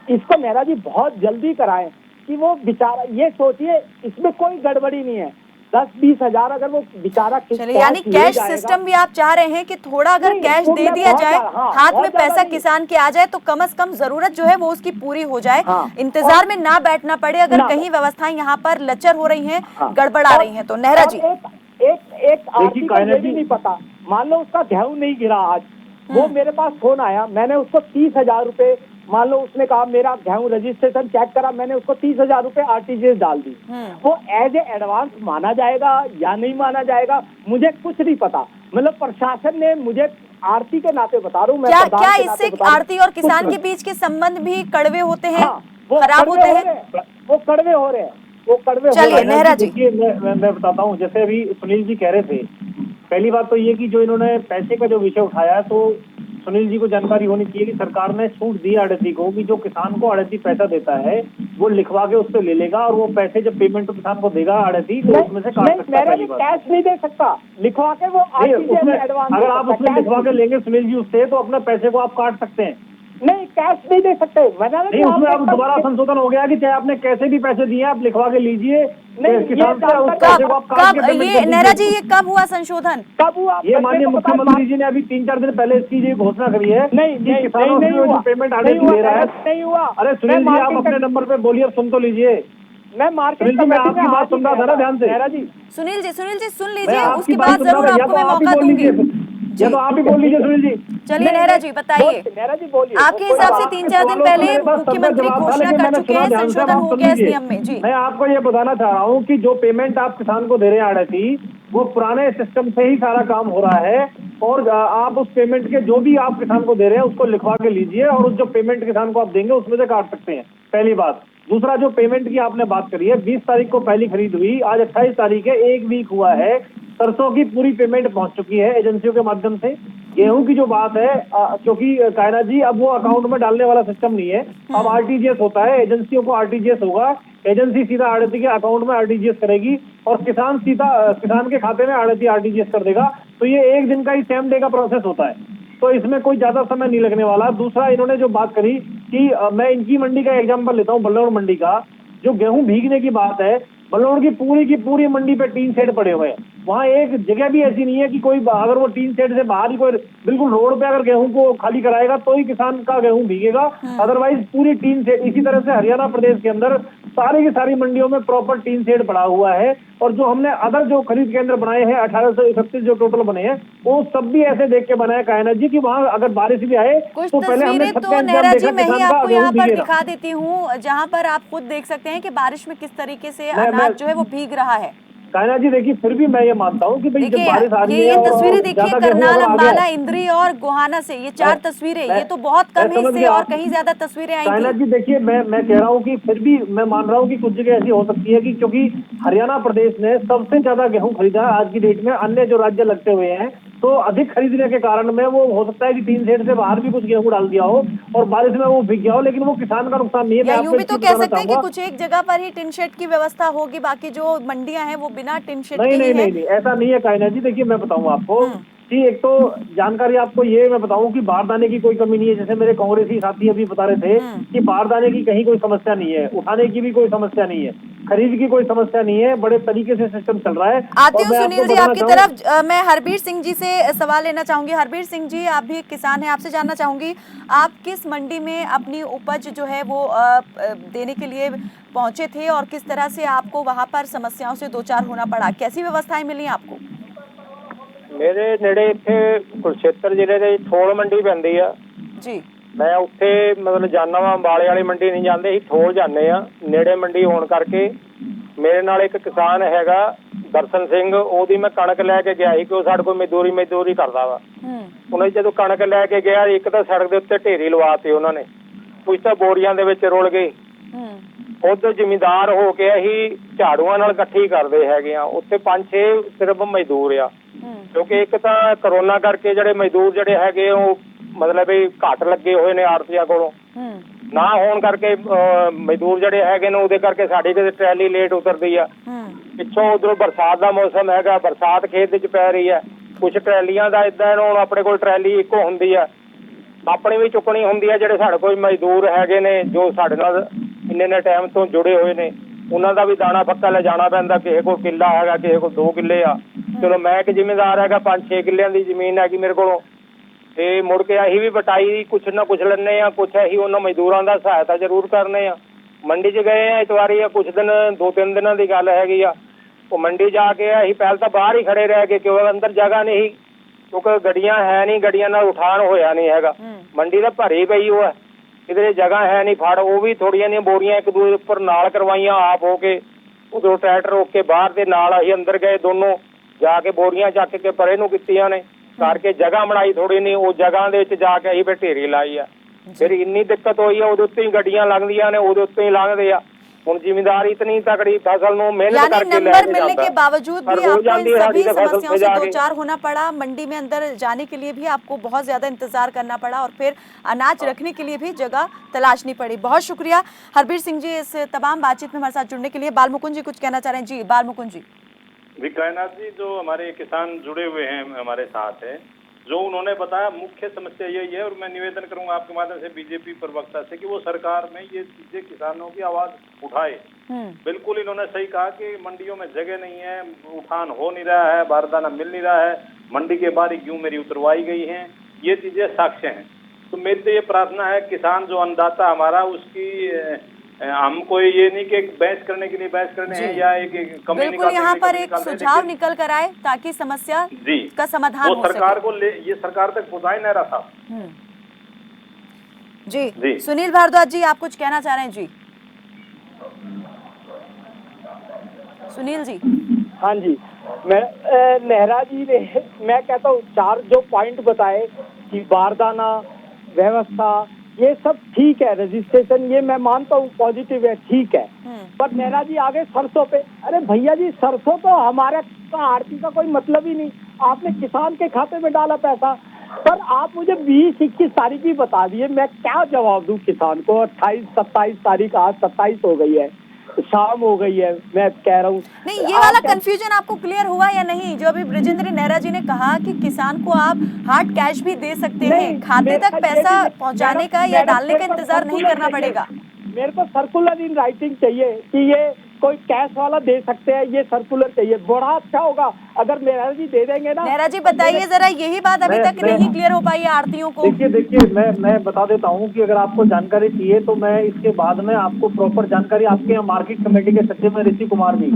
S7: इसको नेहरा जी बहुत जल्दी कराएं कि वो बेचारा, ये सोचिए इसमें कोई गड़बड़ी नहीं है,
S9: 10-20 हजार अगर वो बेचारा
S1: चलिए, यानी कैश सिस्टम भी आप चाह रहे हैं कि थोड़ा अगर कैश दे दिया जाए, हाथ में पैसा किसान के आ जाए तो कम से कम जरूरत जो है वो उसकी पूरी हो जाए, इंतजार में ना बैठना पड़े अगर कहीं व्यवस्थाएं यहाँ पर लचर हो रही हैं, गड़बड़ा रही हैं तो। नेहरा जी,
S9: एक आरती को ये भी नहीं पता, मान लो उसका गेहूं नहीं गिरा आज, वो मेरे पास फोन आया, मैंने उसको 30,000 रुपए, मान लो उसने कहा मेरा गेहूं रजिस्ट्रेशन चेक करा, मैंने उसको 30,000 रुपए आरटीजीएस डाल दी, वो एज ए एडवांस माना जाएगा या नहीं माना जाएगा मुझे कुछ नहीं पता। मतलब प्रशासन ने मुझे आरती के नाते बता रहा हूँ,
S1: क्या इससे आरती और किसान के बीच के संबंध भी कड़वे होते हैं, खराब होते हैं?
S9: वो कड़वे हो रहे हैं, वो कड़वे।
S1: चलिए नेहरा जी,
S7: मैं बताता हूँ, जैसे अभी सुनील जी कह रहे थे, पहली बात तो ये कि जो इन्होंने पैसे का जो विषय उठाया है, तो सुनील जी को जानकारी होनी चाहिए कि सरकार ने छूट दी आड़ती को कि जो किसान को आड़ती पैसा देता है वो लिखवा के उससे ले लेगा और वो पैसे जब पेमेंट तो किसान को देगा आड़ती, तो उसमें से काट सकता है।
S9: कैश नहीं दे सकता, लिखवा के वो एडवांस,
S7: अगर आप उसमें लिखवा के लेंगे सुनील जी उससे, तो अपने पैसे को आप काट सकते हैं।
S9: नहीं, कैश नहीं दे सकते।
S7: नहीं, उसमें अब दोबारा संशोधन हो गया कि चाहे आपने कैसे भी पैसे दिए आप लिखवा के लीजिए किसान से, उस पैसे को आप काट के पेमेंट।
S1: ये नेहरा जी, ये कब हुआ संशोधन?
S9: कब हुआ?
S7: ये माननीय मुख्यमंत्री जी ने अभी 3-4 दिन पहले इसकी घोषणा करी है।
S9: नहीं,
S7: किसानों से जो पेमेंट आगे ले रहा है
S9: नहीं हुआ।
S7: अरे सुनील जी, आप अपने नंबर पे बोलिए, सुन तो लीजिए।
S9: मैं मार्केट
S7: में आपकी बात सुन रहा था ना ध्यान से।
S1: सुनील जी सुन लीजिए, उसकी बात जरूर आपको मैं मौका दूंगी।
S7: या तो आप ही बोल लीजिए सुनील जी।
S1: चलिए नेहरा जी बताइए,
S9: नेहरा जी बोलिए।
S1: आपके हिसाब से 3-4 दिन पहले मुख्यमंत्री घोषणा कर चुके हैं, संशोधन हो गया इस नियम में। जी,
S7: मैं आपको ये बताना चाह रहा हूँ कि जो पेमेंट आप किसान को दे रहे हैं आड़ती, वो पुराने सिस्टम से ही सारा काम हो रहा है, और आप उस पेमेंट के जो भी आप किसान को दे रहे हैं उसको लिखवा के लीजिए, और उस जो पेमेंट किसान को आप देंगे उसमें से काट सकते हैं, पहली बात। दूसरा, जो पेमेंट की आपने बात करी है, 20 तारीख को पहली खरीद हुई, आज 28 तारीख है, 1 वीक हुआ है, सरसों की पूरी पेमेंट पहुंच चुकी है एजेंसियों के माध्यम से। गेहूं की जो बात है, क्योंकि कायनाथ जी अब वो अकाउंट में डालने वाला सिस्टम नहीं है, अब आरटीजीएस होता है, एजेंसियों को आरटीजीएस होगा, एजेंसी सीधा आड़ती के अकाउंट में आरटीजीएस करेगी और किसान सीधा किसान के खाते में आड़ती आरटीजीएस कर देगा। तो ये 1 दिन का ही सेम डे का प्रोसेस होता है, तो इसमें कोई ज्यादा समय नहीं लगने वाला। दूसरा, इन्होंने जो बात करी कि मैं इनकी मंडी का एग्जांपल लेता हूँ, बल्लौर मंडी का, जो गेहूं भीगने की बात है, बल्लौर की पूरी मंडी पे टीन शेड पड़े हुए हैं, वहाँ एक जगह भी ऐसी नहीं है कि कोई अगर वो टीन शेड से बाहर ही कोई बिल्कुल रोड पे अगर गेहूं को खाली कराएगा तो ही किसान का गेहूं भीगेगा, अदरवाइज पूरी टीन शेड। इसी तरह से हरियाणा प्रदेश के अंदर सारी की सारी मंडियों में प्रॉपर टीन शेड पड़ा हुआ है, और जो हमने अदर जो खरीद केंद्र बनाए हैं 1831 जो टोटल बने हैं, वो सब भी ऐसे देख के बनाए कायनाथ जी कि वहाँ अगर बारिश भी आए तो पहले हमने
S1: तो नेहरा जी मैं ही आपको यहाँ पर दिखा देती हूँ, जहाँ पर आप खुद देख सकते हैं कि बारिश में किस तरीके से अनाज जो है वो भीग रहा है।
S7: कायनाथ जी देखिए, फिर भी मैं ये मानता हूँ कि भाई जब बारिश आ रही है,
S1: ये तस्वीरें देखिए करनाल, अंबाला, इंद्री और गोहाना से, ये 4 तस्वीरें, ये तो बहुत कम है, इससे और कहीं ज्यादा तस्वीरें आई।
S7: कायनाथ जी देखिए, मैं कह रहा हूँ कि फिर भी मैं मान रहा हूँ कि कुछ जगह ऐसी हो सकती है कि क्योंकि हरियाणा प्रदेश ने सबसे ज्यादा गेहूं खरीदा है आज की डेट में, अन्य जो राज्य लगते हुए हैं, तो अधिक खरीदने के कारण में वो हो सकता है कि 3 शेड से बाहर भी कुछ गेहूं डाल दिया हो और बारिश में वो भीग गया हो, लेकिन वो किसान का नुकसान नहीं है।
S1: यूं भी तो कह सकते हैं कि कुछ एक जगह पर ही टिन शेड की व्यवस्था होगी, बाकी जो मंडियां हैं वो बिना टिन शेड के ही हैं।
S7: नहीं, ऐसा नहीं है कायनाथ जी। देखिए मैं बताऊँ आपको कि एक तो जानकारी आपको ये मैं बताऊं कि बारदाने की कोई कमी नहीं है, जैसे मेरे कांग्रेसी साथी अभी बता रहे थे कि बारदाने की कहीं कोई समस्या नहीं है, उठाने की भी कोई समस्या नहीं है, खरीद की कोई समस्या नहीं है, बड़े तरीके से सिस्टम चल रहा है।
S1: आती हूँ सुनील जी आपकी तरफ, मैं हरबीर सिंह जी से सवाल लेना चाहूंगी। हरबीर सिंह जी, आप भी एक किसान हैं, आपसे जानना चाहूंगी आप किस मंडी में अपनी उपज जो है वो देने के लिए पहुंचे थे और किस तरह से आपको वहां पर समस्याओं से 2-4 होना पड़ा, कैसी व्यवस्थाएं मिली आपको?
S9: ਮੇਰੇ ਨੇੜੇ ਇੱਥੇ ਕੁਰਸ਼ੇਤਰ ਜ਼ਿਲ੍ਹੇ ਦੇ ਠੋਲ ਮੰਡੀ ਪੈਂਦੀ ਆ
S1: ਜੀ,
S9: ਮੈਂ ਉੱਥੇ ਮਤਲਬ ਜਾਣਾ ਵਾ, ਅੰਬਾਲੇ ਵਾਲੀ ਮੰਡੀ ਨਹੀਂ ਜਾਂਦੇ, ਅਸੀਂ ਠੋਲ ਜਾਂਦੇ ਆ, ਨੇੜੇ ਮੰਡੀ ਹੋਣ ਕਰਕੇ। ਮੇਰੇ ਨਾਲ ਇੱਕ ਕਿਸਾਨ ਹੈਗਾ ਦਰਸ਼ਨ ਸਿੰਘ, ਉਹਦੀ ਮੈਂ ਕਣਕ ਲੈ ਕੇ ਗਿਆ ਸੀ ਕਿ ਉਹ ਸਾਡੇ ਕੋਲ ਮਜ਼ਦੂਰੀ ਕਰਦਾ ਵਾ। ਉਹਨੇ ਜਦੋਂ ਕਣਕ ਲੈ ਕੇ ਗਿਆ, ਇੱਕ ਤਾਂ ਸੜਕ ਦੇ ਉੱਤੇ ਢੇਰੀ ਲਵਾਤੇ ਉਹਨਾਂ ਨੇ, ਕੁਝ ਤਾਂ ਬੋਰੀਆਂ ਦੇ ਵਿੱਚ ਰੁਲ ਗਏ। ਉਧਰ ਜ਼ਿਮੀਂਦਾਰ ਹੋ ਕੇ ਅਸੀਂ ਝਾੜੂਆਂ ਨਾਲ ਇਕੱਠੀ ਕਰਦੇ ਹੈਗੇ ਆ, ਉੱਥੇ 5-6 ਸਿਰਫ ਮਜ਼ਦੂਰ ਆ, ਕਿਉਂਕਿ ਇੱਕ ਤਾਂ ਕਰੋਨਾ ਕਰਕੇ ਜਿਹੜੇ ਮਜ਼ਦੂਰ ਜਿਹੜੇ ਹੈਗੇ ਉਹ ਮਤਲਬ ਵੀ ਘੱਟ ਲੱਗੇ ਹੋਏ ਨੇ ਆੜਤੀਆਂ ਕੋਲੋਂ, ਨਾ ਹੋਣ ਕਰਕੇ ਮਜ਼ਦੂਰ ਜਿਹੜੇ ਹੈਗੇ ਨੇ ਉਹਦੇ ਕਰਕੇ ਸਾਡੀ ਕਿਤੇ ਟਰੈਲੀ ਲੇਟ ਉਤਰਦੀ ਆ। ਪਿੱਛੋਂ ਉਧਰੋਂ ਬਰਸਾਤ ਦਾ ਮੌਸਮ ਹੈਗਾ, ਬਰਸਾਤ ਖੇਤ 'ਚ ਪੈ ਰਹੀ ਹੈ, ਕੁਛ ਟਰੈਲੀਆਂ ਦਾ ਇੱਦਾਂ ਹੁਣ ਆਪਣੇ ਕੋਲ ਟਰੈਲੀ ਇੱਕੋ ਹੁੰਦੀ ਆ, ਆਪਣੀ ਵੀ ਚੁੱਕਣੀ ਹੁੰਦੀ ਆ, ਜਿਹੜੇ ਸਾਡੇ ਕੋਲ ਮਜ਼ਦੂਰ ਹੈਗੇ ਨੇ ਜੋ ਸਾਡੇ ਨਾਲ ਇੰਨੇ ਟਾਈਮ ਤੋਂ ਜੁੜੇ ਹੋਏ ਨੇ, ਉਹਨਾਂ ਦਾ ਵੀ ਦਾਣਾ ਪੱਕਾ ਲੈ ਜਾਣਾ ਪੈਂਦਾ, ਕਿਸੇ ਕੋਲ ਕਿੱਲਾ ਹੈਗਾ, ਕਿਸੇ ਕੋਲ 2 ਕਿੱਲੇ ਆ। ਚਲੋ ਮੈਂ ਇੱਕ ਜ਼ਿਮੀਂਦਾਰ ਹੈਗਾ, 5-6 ਕਿੱਲਿਆਂ ਦੀ ਜ਼ਮੀਨ ਹੈਗੀ ਮੇਰੇ ਕੋਲੋਂ, ਤੇ ਮੁੜ ਕੇ ਅਸੀਂ ਵੀ ਬਟਾਈ ਕੁਛ ਨਾ ਕੁਛ ਲੈਂਦੇ ਆ, ਕੁਛ ਅਸੀਂ ਉਹਨਾਂ ਮਜ਼ਦੂਰਾਂ ਦਾ ਸਹਾਇਤਾ ਜ਼ਰੂਰ ਕਰਨੇ ਆ। ਮੰਡੀ 'ਚ ਗਏ ਆ ਇਤਵਾਰੀ, ਕੁਛ ਦਿਨ 2-3 ਦਿਨਾਂ ਦੀ ਗੱਲ ਹੈਗੀ ਆ। ਉਹ ਮੰਡੀ ਜਾ ਕੇ ਅਸੀਂ ਪਹਿਲ ਤਾਂ ਬਾਹਰ ਹੀ ਖੜੇ ਰਹਿ ਗਏ ਕਿਉਂਕਿ ਅੰਦਰ ਜਗ੍ਹਾ ਨਹੀਂ, ਕਿਉਂਕਿ ਗੱਡੀਆਂ ਹੈ ਨਹੀਂ, ਗੱਡੀਆਂ ਨਾਲ ਉਠਾਣ ਹੋਇਆ ਨਹੀਂ ਹੈਗਾ। ਮੰਡੀ ਤਾਂ ਭਰੀ ਪਈ ਉਹ ਹੈ, ਕਿਤੇ ਜਗ੍ਹਾ ਹੈ ਨਹੀਂ ਫੜ। ਉਹ ਵੀ ਥੋੜੀਆਂ ਦੀਆਂ ਬੋਰੀਆਂ ਇੱਕ ਦੂਜੇ ਉੱਪਰ ਨਾਲ ਕਰਵਾਈਆਂ ਆਪ ਹੋ ਕੇ, ਉਦੋਂ ਟਰੈਕਟਰ ਰੋਕ ਕੇ ਬਾਹਰ ਦੇ ਨਾਲ ਅਸੀਂ ਅੰਦਰ ਗਏ, ਦੋਨੋਂ ਜਾ ਕੇ ਬੋਰੀਆਂ ਚੱਕ ਕੇ ਪਰੇ ਨੂੰ ਕੀਤੀਆਂ ਨੇ, ਕਰਕੇ ਜਗ੍ਹਾ ਬਣਾਈ ਥੋੜੀ ਨਹੀਂ। ਉਹ ਜਗ੍ਹਾ ਦੇ ਵਿੱਚ ਜਾ ਕੇ ਅਸੀਂ ਫਿਰ ਢੇਰੀ ਲਾਈ ਆ। ਫਿਰ ਇੰਨੀ ਦਿੱਕਤ ਹੋਈ ਆ, ਉਹਦੇ ਉੱਤੇ ਹੀ ਗੱਡੀਆਂ ਲੰਘਦੀਆਂ ਨੇ, ਉਹਦੇ ਉੱਤੇ ਹੀ ਲੰਘਦੇ ਆ। ਹੁਣ ਜ਼ਿਮੀਂਦਾਰ इतनी तगड़ी फसल ਨੂੰ ਮਿਹਨਤ ਕਰਕੇ
S1: नंबर मिलने के बावजूद भी आपको इन सभी समस्याओं से दो चार होना पड़ा। मंडी में अंदर जाने के लिए भी आपको बहुत ज्यादा इंतजार करना पड़ा और फिर अनाज रखने के लिए भी जगह तलाशनी पड़ी। बहुत शुक्रिया हरबीर सिंह जी इस तमाम बातचीत में हमारे साथ जुड़ने के लिए। बालमुकुंद जी कुछ कहना चाह रहे हैं? जी बालमुकुंद जी।
S8: कायनात जी, जो हमारे किसान जुड़े हुए हैं हमारे साथ है, जो उन्होंने बताया मुख्य समस्या यही है, और मैं निवेदन करूंगा आपके माध्यम से बीजेपी प्रवक्ता से कि वो सरकार में ये चीजें किसानों की आवाज उठाए। बिल्कुल इन्होंने सही कहा कि मंडियों में जगह नहीं है, उठान हो नहीं रहा है, बारदाना मिल नहीं रहा है, मंडी के बाहर क्यों मेरी उतरवाई गई हैं, ये चीजें साक्ष्य हैं। तो मेरी तो ये प्रार्थना है, किसान जो अन्नदाता हमारा, उसकी हम कोई ये नहीं कि बहस करने के लिए बहस करने हैं या एक कमी
S1: बिल्कुल यहाँ पर एक सुझाव निकल कर आए ताकि समस्या का समाधान हो सके।
S8: सरकार को ये सरकार तक पहुंचाए नहीं रहा था।
S1: जी सुनील भारद्वाज जी आप कुछ कहना चाह रहे हैं? जी सुनील जी।
S9: हाँ जी, मैं नेहरा जी ने, मैं कहता हूँ 4 जो पॉइंट बताए कि बारदाना व्यवस्था ये सब ठीक है, रजिस्ट्रेशन ये मैं मानता हूँ पॉजिटिव है, ठीक है। पर नेहरा जी आगे सरसों पे, अरे भैया जी सरसों तो हमारे का आड़ती का कोई मतलब ही नहीं, आपने किसान के खाते में डाला पैसा, पर आप मुझे 20-21 तारीख ही बता दिए, मैं क्या जवाब दूं किसान को? 28-27 तारीख, आज 27 हो गई है, शाम हो गई है, मैं कह रहा हूँ।
S1: नहीं, ये वाला कंफ्यूजन आपको क्लियर हुआ या नहीं? जो अभी ब्रिजेंद्र नेहरा जी ने कहा कि किसान को आप हार्ड कैश भी दे सकते हैं, खाते तक पैसा पहुंचाने का या डालने का इंतजार नहीं करना पड़ेगा।
S9: मेरे को सर्कुलर इन राइटिंग चाहिए कि ये कोई कैश वाला दे सकते हैं, ये सर्कुलर चाहिए, बड़ा अच्छा होगा अगर नेहरा जी दे देंगे ना।
S1: नेहरा जी बताइए जरा, यही बात अभी तक नहीं क्लियर हो पाई है आड़तियों को।
S7: देखिए मैं बता देता हूँ कि अगर आपको जानकारी चाहिए तो मैं इसके बाद में आपको प्रॉपर जानकारी, आपके यहाँ मार्केट कमेटी के सचिव में ऋषि कुमार जी,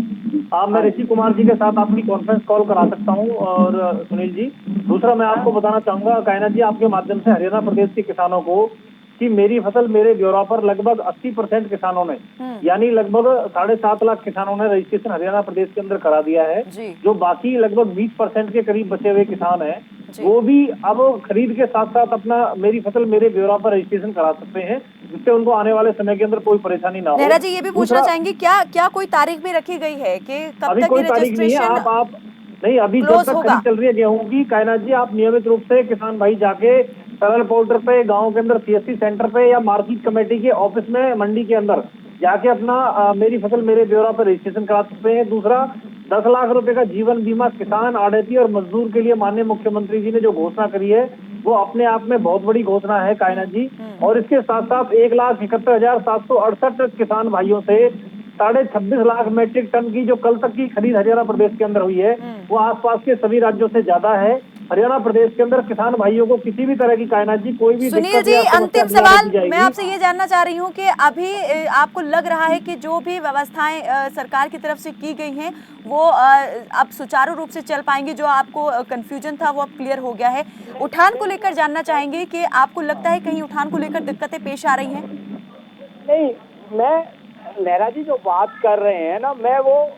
S7: मैं ऋषि कुमार जी के साथ आपकी कॉन्फ्रेंस कॉल करा सकता हूँ। और सुनील जी, दूसरा मैं आपको बताना चाहूंगा कायनात जी, आपके माध्यम से हरियाणा प्रदेश के किसानों को, कि मेरी फसल मेरे ब्यौरा पर लगभग 80% किसानों ने, यानी लगभग 7.5 लाख किसानों ने रजिस्ट्रेशन हरियाणा प्रदेश के अंदर करा दिया है। जो बाकी लगभग 20% के करीब बचे हुए किसान हैं, वो भी अब खरीद के साथ साथ अपना मेरी फसल मेरे ब्यौरा पर रजिस्ट्रेशन करा सकते हैं, जिससे उनको आने वाले समय के अंदर कोई परेशानी ना हो।
S1: नेहरा जी ये भी पूछना चाहेंगे, क्या कोई तारीख भी रखी गई है कि कब तक ये रजिस्ट्रेशन?
S7: आप नहीं, अभी जब तक खरीद चल रही है गेहूं की, कायनात जी आप नियमित रूप से किसान भाई जाके सरल पोर्टल पे, गांव के अंदर CSC सेंटर पे या मार्केट कमेटी के ऑफिस में मंडी के अंदर जाके अपना मेरी फसल मेरे ब्यौरा पर रजिस्ट्रेशन करा सकते हैं। दूसरा, 10 लाख रुपए का जीवन बीमा किसान, आड़ती और मजदूर के लिए माननीय मुख्यमंत्री जी ने जो घोषणा करी है, वो अपने आप में बहुत बड़ी घोषणा है कायनात जी। और इसके साथ साथ 1,71,768 किसान भाइयों से 26.5 लाख मेट्रिक टन की जो कल तक की खरीद हरियाणा प्रदेश के अंदर हुई है, वो आसपास के सभी राज्यों से ज्यादा है। हरियाणा प्रदेश के अंदर किसान भाइयों को किसी भी तरह की कायनात जी कोई भी
S1: सुनील जी, अंतिम सवाल मैं आपसे ये जानना चाह रही हूँ कि अभी आपको लग रहा है कि जो भी व्यवस्थाएं सरकार की तरफ से की गई हैं वो अब सुचारू रूप से चल पाएंगी? जो आपको कंफ्यूजन था वो अब क्लियर हो गया है। उठान को लेकर जानना चाहेंगे कि आपको लगता है कहीं उठान को लेकर दिक्कतें पेश आ रही हैं?
S9: नहीं, मैं नेहरा जी जो बात कर रहे हैं ना, मैं वो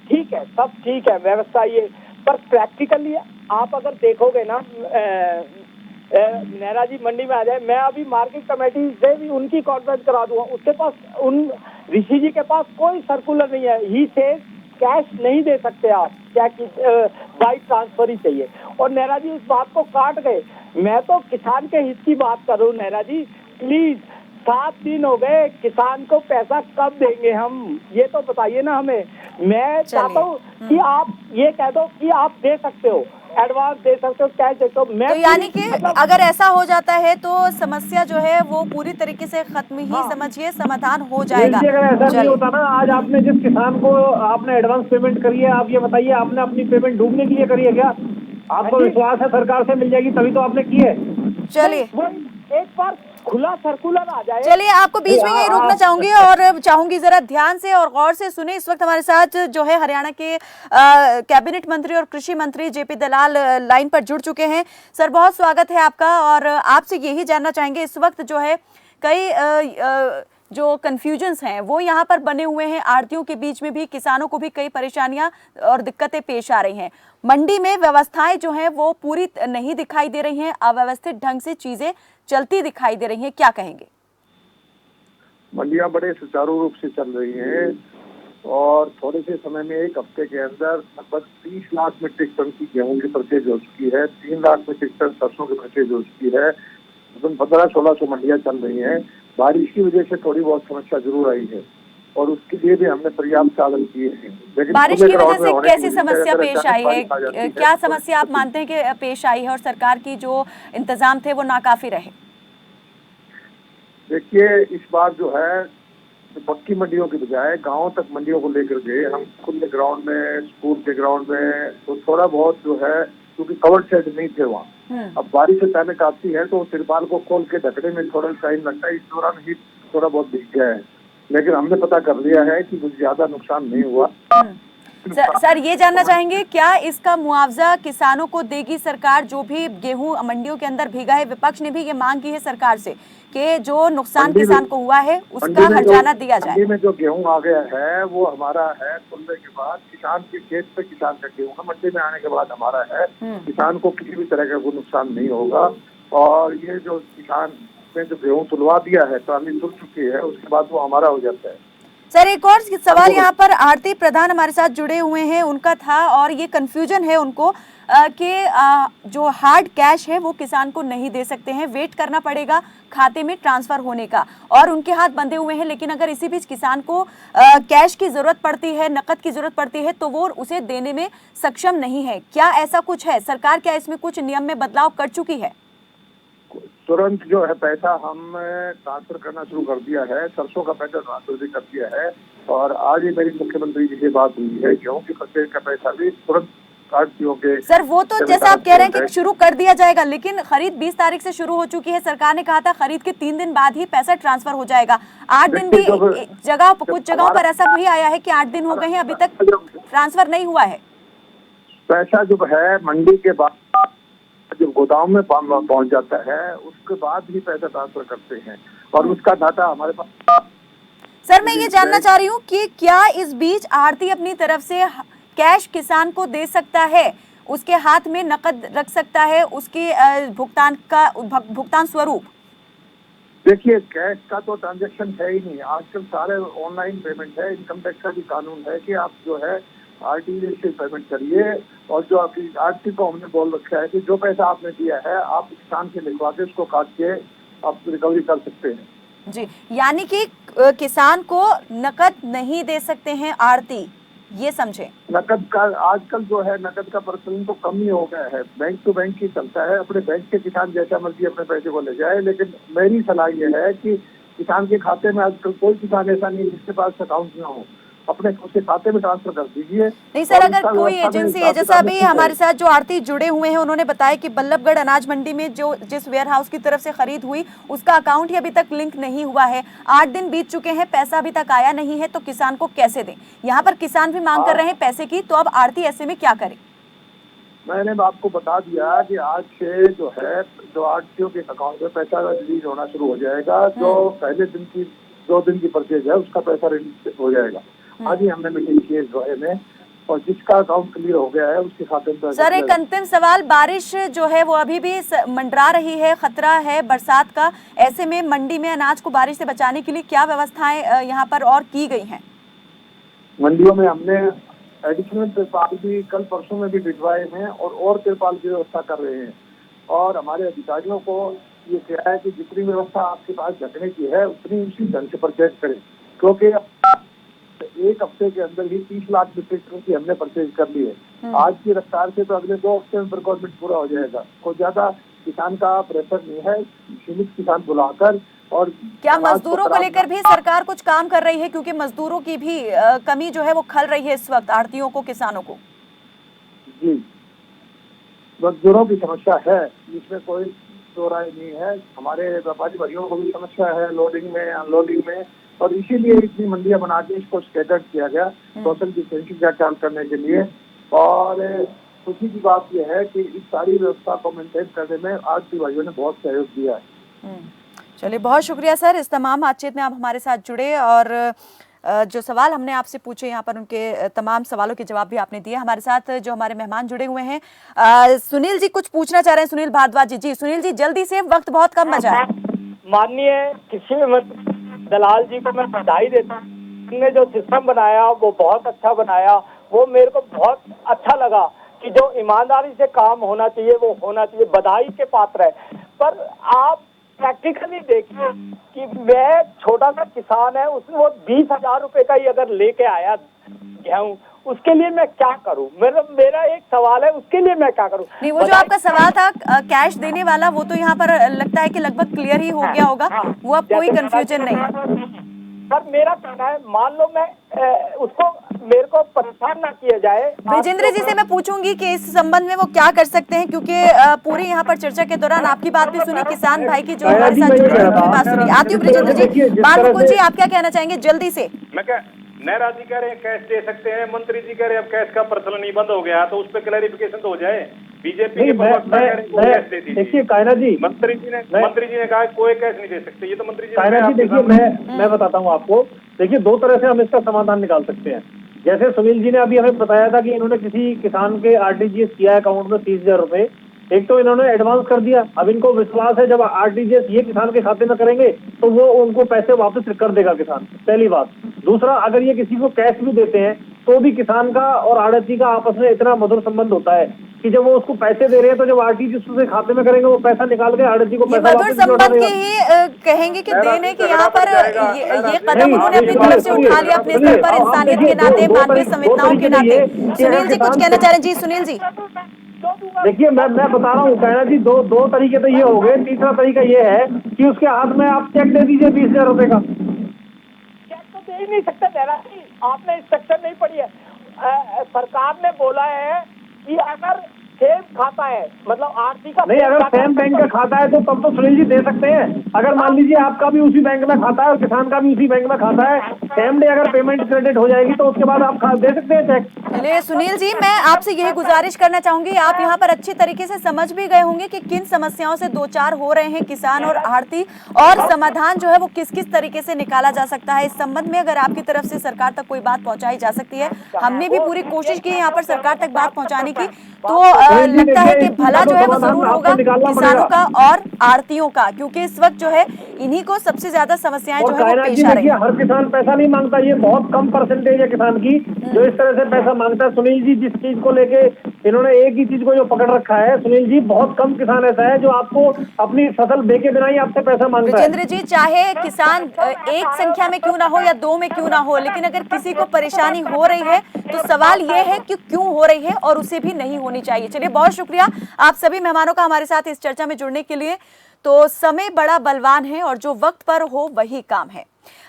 S9: ठीक है, सब ठीक है व्यवस्था ये, पर प्रैक्टिकली आप अगर देखोगे ना, नेहरा जी मंडी में आ जाए, मैं अभी मार्केट कमेटी से भी उनकी कॉन्फ्रेंस करा दूंगा, उसके पास, उन ऋषि जी के पास कोई सर्कुलर नहीं है, ही से कैश नहीं दे सकते आप, क्या बाई ट्रांसफर ही चाहिए। और नेहरा जी इस बात को काट गए। मैं तो किसान के हित की बात कर रहा हूँ नेहरा जी, प्लीज 7 दिन हो गए, किसान को पैसा कब देंगे हम, ये तो बताइए ना हमें। मैं चाहता हूँ कि आप ये कह दो कि आप दे सकते हो, एडवांस दे सकते हो, कैश दे सकते हो। मैं
S1: तो यानी कि अगर ऐसा हो जाता है तो समस्या जो है वो पूरी तरीके से खत्म ही समझिए, समाधान हो जाएगा।
S7: अगर ऐसा नहीं
S1: चलिए,
S7: होता ना, आज आपने जिस किसान को आपने एडवांस पेमेंट करी है, आप ये बताइए आपने अपनी पेमेंट डूबने के लिए करी है क्या? आपको विश्वास है सरकार से मिल जाएगी तभी तो आपने की है।
S1: चलिए,
S9: वो एक बार खुला सर्कुलर आ जाए।
S1: चलिए, आपको बीच में यही रोकना चाहूंगी और चाहूंगी जरा ध्यान से और गौर से सुने। इस वक्त हमारे साथ जो है हरियाणा के कैबिनेट मंत्री और कृषि मंत्री जेपी दलाल लाइन पर जुड़ चुके हैं। सर, बहुत स्वागत है आपका और आपसे यही जानना चाहेंगे, इस वक्त जो है कई जो कंफ्यूजन्स हैं वो यहाँ पर बने हुए हैं, आढ़तियों के बीच में भी, किसानों को भी कई परेशानियां और दिक्कतें पेश आ रही हैं। मंडी में व्यवस्थाएं जो हैं वो पूरी नहीं दिखाई दे रही हैं, अव्यवस्थित ढंग से चीजें चलती दिखाई दे रही हैं, क्या कहेंगे?
S10: मंडियां बड़े सुचारू रूप से चल रही हैं और थोड़े से समय में, एक हफ्ते के अंदर लगभग 30 लाख मीट्रिक टन की गेहूं की परचेज हो चुकी है, 3 लाख मीट्रिक टन सरसों की परचेज हो चुकी है। 1500-1600 मंडियां चल रही हैं। बारिश की वजह से थोड़ी बहुत समस्या जरूर आई है और उसके लिए भी हमने पर्याप्त साधन किए हैं, लेकिन
S1: बारिश की वजह से कैसी समस्या पेश आई है? क्या समस्या आप मानते हैं कि पेश आई है और सरकार की जो इंतजाम थे वो नाकाफी रहे?
S10: देखिए, इस बार जो है पक्की मंडियों के बजाय गांव तक मंडियों को लेकर गए हम, खुले ग्राउंड में, स्कूल के ग्राउंड में, तो थोड़ा बहुत जो है, क्योंकि कवर्ड शेड नहीं थे वहाँ। अब बारिश अचानक आती है तो तिरपाल को खोल के ढकने में थोड़ा टाइम लगता है। इस दौरान ही थोड़ा बहुत दिख गया है, लेकिन हमने पता कर लिया है कि कुछ ज्यादा नुकसान नहीं हुआ।
S1: सर, ये जानना चाहेंगे क्या इसका मुआवजा किसानों को देगी सरकार? जो भी गेहूं मंडियों के अंदर भीगा है, विपक्ष ने भी ये मांग की है सरकार से कि जो नुकसान किसान को हुआ है उसका हर्जाना दिया जाए।
S10: मंडी में जो गेहूं आ गया है वो हमारा है, खुलने के बाद किसान के खेत पे किसान का गेहूं है, मंडी में आने के बाद हमारा है। किसान को किसी भी तरह का कोई नुकसान नहीं होगा। और ये जो किसान ने जो गेहूं तुलवा दिया है, ट्राली तुल चुकी है, उसके बाद वो हमारा हो जाता है।
S1: सर, एक और सवाल यहाँ पर आरती प्रधान हमारे साथ जुड़े हुए हैं, उनका था और ये कंफ्यूजन है उनको कि जो हार्ड कैश है वो किसान को नहीं दे सकते हैं, वेट करना पड़ेगा खाते में ट्रांसफर होने का और उनके हाथ बंधे हुए हैं। लेकिन अगर इसी बीच किसान को कैश की जरूरत पड़ती है, नकद की जरूरत पड़ती है, तो वो उसे देने में सक्षम नहीं है। क्या ऐसा कुछ है? सरकार क्या इसमें कुछ नियम में बदलाव कर चुकी है?
S10: तुरंत जो है पैसा हम ट्रांसफर करना शुरू कर दिया है, सरसों का पैसा ट्रांसफर भी कर दिया है। और आज ही मेरी मुख्यमंत्री जी से बात हुई है, गेहूं की परचेज का पैसा भी तुरंत आढ़तियों के।
S1: सर, वो तो जैसा आप कह रहे हैं कि शुरू कर दिया जाएगा, लेकिन खरीद 20 तारीख से शुरू हो चुकी है। सरकार ने कहा था खरीद के 3 दिन बाद ही पैसा ट्रांसफर हो जाएगा। 8 दिन भी कुछ जगहों पर ऐसा भी आया है कि 8 दिन हो गए हैं, अभी तक ट्रांसफर नहीं हुआ है।
S10: पैसा जो है मंडी के बाद जब गोदाम में पहुंच जाता है उसके बाद ही पैसा ट्रांसफर करते हैं और उसका डाटा हमारे पास।
S1: सर, मैं ये जानना चाह रही हूँ कि क्या इस बीच आढ़ती अपनी तरफ से कैश किसान को दे सकता है, उसके हाथ में नकद रख सकता है, उसके भुगतान स्वरूप?
S10: देखिए, कैश का तो ट्रांजैक्शन है ही नहीं आजकल, सारे ऑनलाइन पेमेंट है। इनकम टैक्स का भी कानून है कि आप जो है आरटीजीएस से पेमेंट करिए और जो आपकी आरटी को हमने बोल रखा है कि जो पैसा आपने दिया है आप किसान से लिखवा के उसको काट के आप रिकवरी कर सकते हैं।
S1: जी, यानी कि किसान को नकद नहीं दे सकते हैं आढ़ती, ये समझे?
S10: नकद का आजकल जो है नकद का प्रचलन तो कम ही हो गया है, बैंक टू बैंक ही चलता है। अपने बैंक के किसान जैसा मर्जी अपने पैसे को ले जाए, लेकिन मेरी सलाह ये है कि किसान के खाते में आजकल कोई किसान ऐसा नहीं जिसके पास अकाउंट ना हो, अपने उसके खाते में ट्रांसफर कर दीजिए।
S1: नहीं सर, अगर कोई एजेंसी है, जैसा अभी हमारे साथ जो आढ़ती जुड़े हुए हैं उन्होंने बताया कि बल्लभगढ़ अनाज मंडी में जो जिस वेयर हाउस की तरफ से खरीद हुई उसका अकाउंट ही अभी तक लिंक नहीं हुआ है, 8 दिन बीत चुके हैं, पैसा अभी तक आया नहीं है, तो किसान को कैसे दें? यहाँ पर किसान भी मांग कर रहे हैं पैसे की, तो अब आढ़ती ऐसे में क्या करे?
S10: मैंने आपको बता दिया कि आज से जो है जो आढ़तियों के अकाउंट में पैसा रिलीज होना शुरू हो जाएगा। जो पहले दिन की 2 दिन की परचेज है उसका पैसा रिलीज हो जाएगा। आज ही हमने मीटिंग की इस बारे में और जिसका अकाउंट क्लियर हो गया है उसके खाते में।
S1: सर, एक अंतिम सवाल, बारिश जो है वो अभी भी मंडरा रही है, खतरा है बरसात का, ऐसे में मंडी में अनाज को बारिश से बचाने के लिए क्या व्यवस्थाएं यहाँ पर और की गई हैं?
S10: मंडियों में हमने एडिशनल तिरपाल भी कल परसों में भी भिजवाए हैं और तिरपाल की व्यवस्था कर रहे हैं। और हमारे अधिकारियों को ये कहा है कि जितनी व्यवस्था आपके पास ढकने की है उतनी उसी ढंग से परचेज करें, क्योंकि एक हफ्ते के अंदर ही 30 लाख मीट्रिक टन की हमने परचेज कर ली है। आज की रफ्तार से तो अगले 2 हफ्ते में रिक्वायरमेंट पूरा हो जाएगा। कोई ज्यादा किसान का प्रेशर नहीं है, सीमित किसान बुलाकर। और
S1: क्या मजदूरों को लेकर भी सरकार कुछ काम कर रही है, क्योंकि मजदूरों की भी कमी जो है वो खल रही है इस वक्त आढ़तियों को, किसानों को?
S10: जी, मजदूरों की समस्या है, इसमें कोई दो राय नहीं है। हमारे व्यापारी भाइयों को भी समस्या है लोडिंग में, अनलोडिंग में, और इसीलिए इतनी मंडियां बना के इसको स्टेगर्ड किया गया सोशल डिस्टेंसिंग का ख्याल करने के लिए। और खुशी की बात यह है कि इस सारी व्यवस्था को मेंटेन करने में आढ़ती भाइयों ने बहुत सहयोग दिया है।
S1: चलिए, बहुत शुक्रिया सर, इस तमाम बातचीत में आप हमारे साथ जुड़े और जो सवाल हमने आपसे पूछे यहाँ पर उनके तमाम सवालों के जवाब भी आपने दिए। हमारे साथ जो हमारे मेहमान जुड़े हुए हैं, सुनील जी कुछ पूछना चाह रहे हैं। सुनील भारद्वाज जी। जी सुनील जी, जल्दी से, वक्त बहुत कम बचा है।
S11: माननीय कृषि दलाल जी को मैं बधाई देता हूँ। उन्होंने जो सिस्टम बनाया वो बहुत अच्छा बनाया। वो मेरे को बहुत अच्छा लगा कि जो ईमानदारी से काम होना चाहिए वो होना चाहिए, बधाई के पात्र है। पर आप प्रैक्टिकली देखिए कि मैं छोटा सा किसान है, उसमें वो 20,000 रुपए का ही अगर लेके आया गेहूं, उसके लिए मैं क्या करूं? मेरा एक सवाल है, उसके लिए मैं क्या करूं?
S1: नहीं, वो जो आपका सवाल था कैश देने वाला, वो तो यहाँ पर लगता है कि लगभग क्लियर ही हो गया होगा। वो अब कोई कंफ्यूजन नहीं है।
S11: पर मेरा कहना है, मान लो मैं उसको, मेरे को परेशान ना किया जाए।
S1: ब्रिजेंद्र जी से मैं पूछूंगी कि इस संबंध में वो क्या कर सकते हैं, क्योंकि पूरी यहाँ पर चर्चा के दौरान आपकी बात भी सुनी, किसान भाई की जो हमारे साथ जुड़े हैं उनकी बात सुनी। आती हूँ ब्रिजेंद्र जी। बाल मुकुंद जी, आप क्या कहना चाहेंगे जल्दी से?
S8: नहरा जी कह रहे हैं कैश दे सकते हैं, मंत्री जी कह रहे हैं अब कैश का प्रचलन ही बंद हो गया, तो उस पर क्लैरिफिकेशन तो हो जाए। बीजेपी के प्रवक्ता कह रहे हैं कोई कैश दे दीजिए।
S7: देखिए कायनाथ जी,
S8: मंत्री जी ने कहा कोई कैश नहीं दे सकते। ये तो मंत्री जी
S7: कायनाथ जी देखिए, मैं बताता हूँ आपको। देखिए, 2 तरह से हम इसका समाधान निकाल सकते हैं। जैसे सुनील जी ने अभी हमें बताया था कि इन्होंने किसी किसान के आरटीजीएस किया अकाउंट में 30,000 रुपए, एक तो इन्होंने एडवांस कर दिया। अब इनको विश्वास है जब आरटीजीएस ये किसान के खाते में करेंगे तो वो उनको पैसे वापस कर देगा किसान, पहली बात। दूसरा, अगर ये किसी को कैश भी देते हैं तो भी किसान का और आड़ती का आपस में इतना मधुर संबंध होता है कि जब वो उसको पैसे दे रहे हैं तो जब आरटीजीएस उसके खाते में करेंगे वो पैसा निकाल के आड़ती को पैसा
S1: मधुर संबंध के ही कहेंगे कि देने के यहाँ पर ये कदम उन्होंने अपनी तरफ से उठा लिया अपने स्तर पर, इंसानियत के नाते, मानवीय संवेदनाओं के नाते। सुनील जी कुछ कहना चाह रहे हैं? जी सुनील जी।
S7: देखिए, मैं बता रहा हूँ कायनाथ जी, दो तरीके तो ये हो गए। तीसरा तरीका ये है कि उसके हाथ में आप चेक दे दीजिए 20,000 रुपए का।
S11: चेक तो दे ही नहीं सकते देना जी, आपने इंस्ट्रक्शन नहीं पढ़ी है। सरकार ने बोला है कि अगर सेम खाता है, मतलब आरती का
S7: नहीं, अगर सेम बैंक का खाता है तो तब तो सुनील जी दे सकते हैं। अगर मान लीजिए आपका भी उसी बैंक में खाता है और किसान का भी उसी बैंक में खाता है, सेम डे अगर पेमेंट क्रेडिट हो जाएगी तो उसके बाद आप दे सकते हैं चेक।
S1: चलिए सुनील जी, मैं आपसे यही गुजारिश करना चाहूंगी, आप यहाँ पर अच्छी तरीके से समझ भी गए होंगे कि किन समस्याओं से दो चार हो रहे हैं किसान और आढ़ती, और समाधान जो है वो किस किस तरीके से निकाला जा सकता है। इस संबंध में अगर आपकी तरफ से सरकार तक कोई बात पहुंचाई जा सकती है, हमने भी पूरी कोशिश की यहाँ पर सरकार तक बात पहुंचाने की, तो लगता है कि भला जो है वो जरूर होगा किसानों का और आढ़तियों का, क्योंकि इस वक्त जो है इन्हीं को सबसे ज्यादा समस्याएं जो है वो पेश आ रही है।
S7: हर किसान पैसा नहीं मांगता, ये बहुत कम परसेंटेज है किसान की जो इस तरह से पैसा मांगता है। सुनील जी, जिस चीज को लेके इन्होंने एक ही चीज को जो पकड़ रखा है, सुनील जी, बहुत कम किसान ऐसा है जो आपको अपनी फसल बेचे बिना ही आपसे पैसा मांगता है।
S1: विजेंद्र जी, चाहे किसान एक संख्या में क्यों ना हो या दो में क्यों ना हो, लेकिन अगर किसी को परेशानी हो रही है तो सवाल ये है कि क्यों हो रही है और उसे भी नहीं होनी चाहिए। चलिए, बहुत शुक्रिया आप सभी मेहमानों का हमारे साथ इस चर्चा में जुड़ने के लिए। तो समय बड़ा बलवान है और जो वक्त पर हो वही काम है।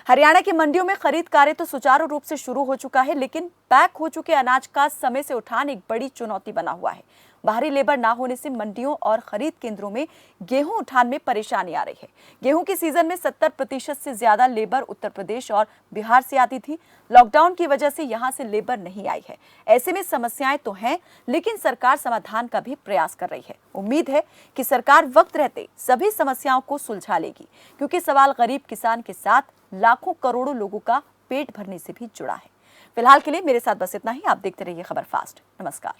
S1: हरियाणा की मंडियों में खरीद कार्य तो सुचारू रूप से शुरू हो चुका है, लेकिन पैक हो चुके अनाज का समय से उठान एक बड़ी चुनौती बना हुआ है। बाहरी लेबर ना होने से मंडियों और खरीद केंद्रों में गेहूं उठान में परेशानी आ रही है। गेहूं के सीजन में 70% से ज्यादा लेबर उत्तर प्रदेश और बिहार से आती थी। लॉकडाउन की वजह से यहां से लेबर नहीं आई है। ऐसे में समस्याएं तो हैं, लेकिन सरकार समाधान का भी प्रयास कर रही है। उम्मीद है कि सरकार वक्त रहते सभी समस्याओं को सुलझा लेगी, क्योंकि सवाल गरीब किसान के साथ लाखों करोड़ों लोगों का पेट भरने से भी जुड़ा है। फिलहाल के लिए मेरे साथ बस इतना ही। आप देखते रहिए खबर फास्ट। नमस्कार।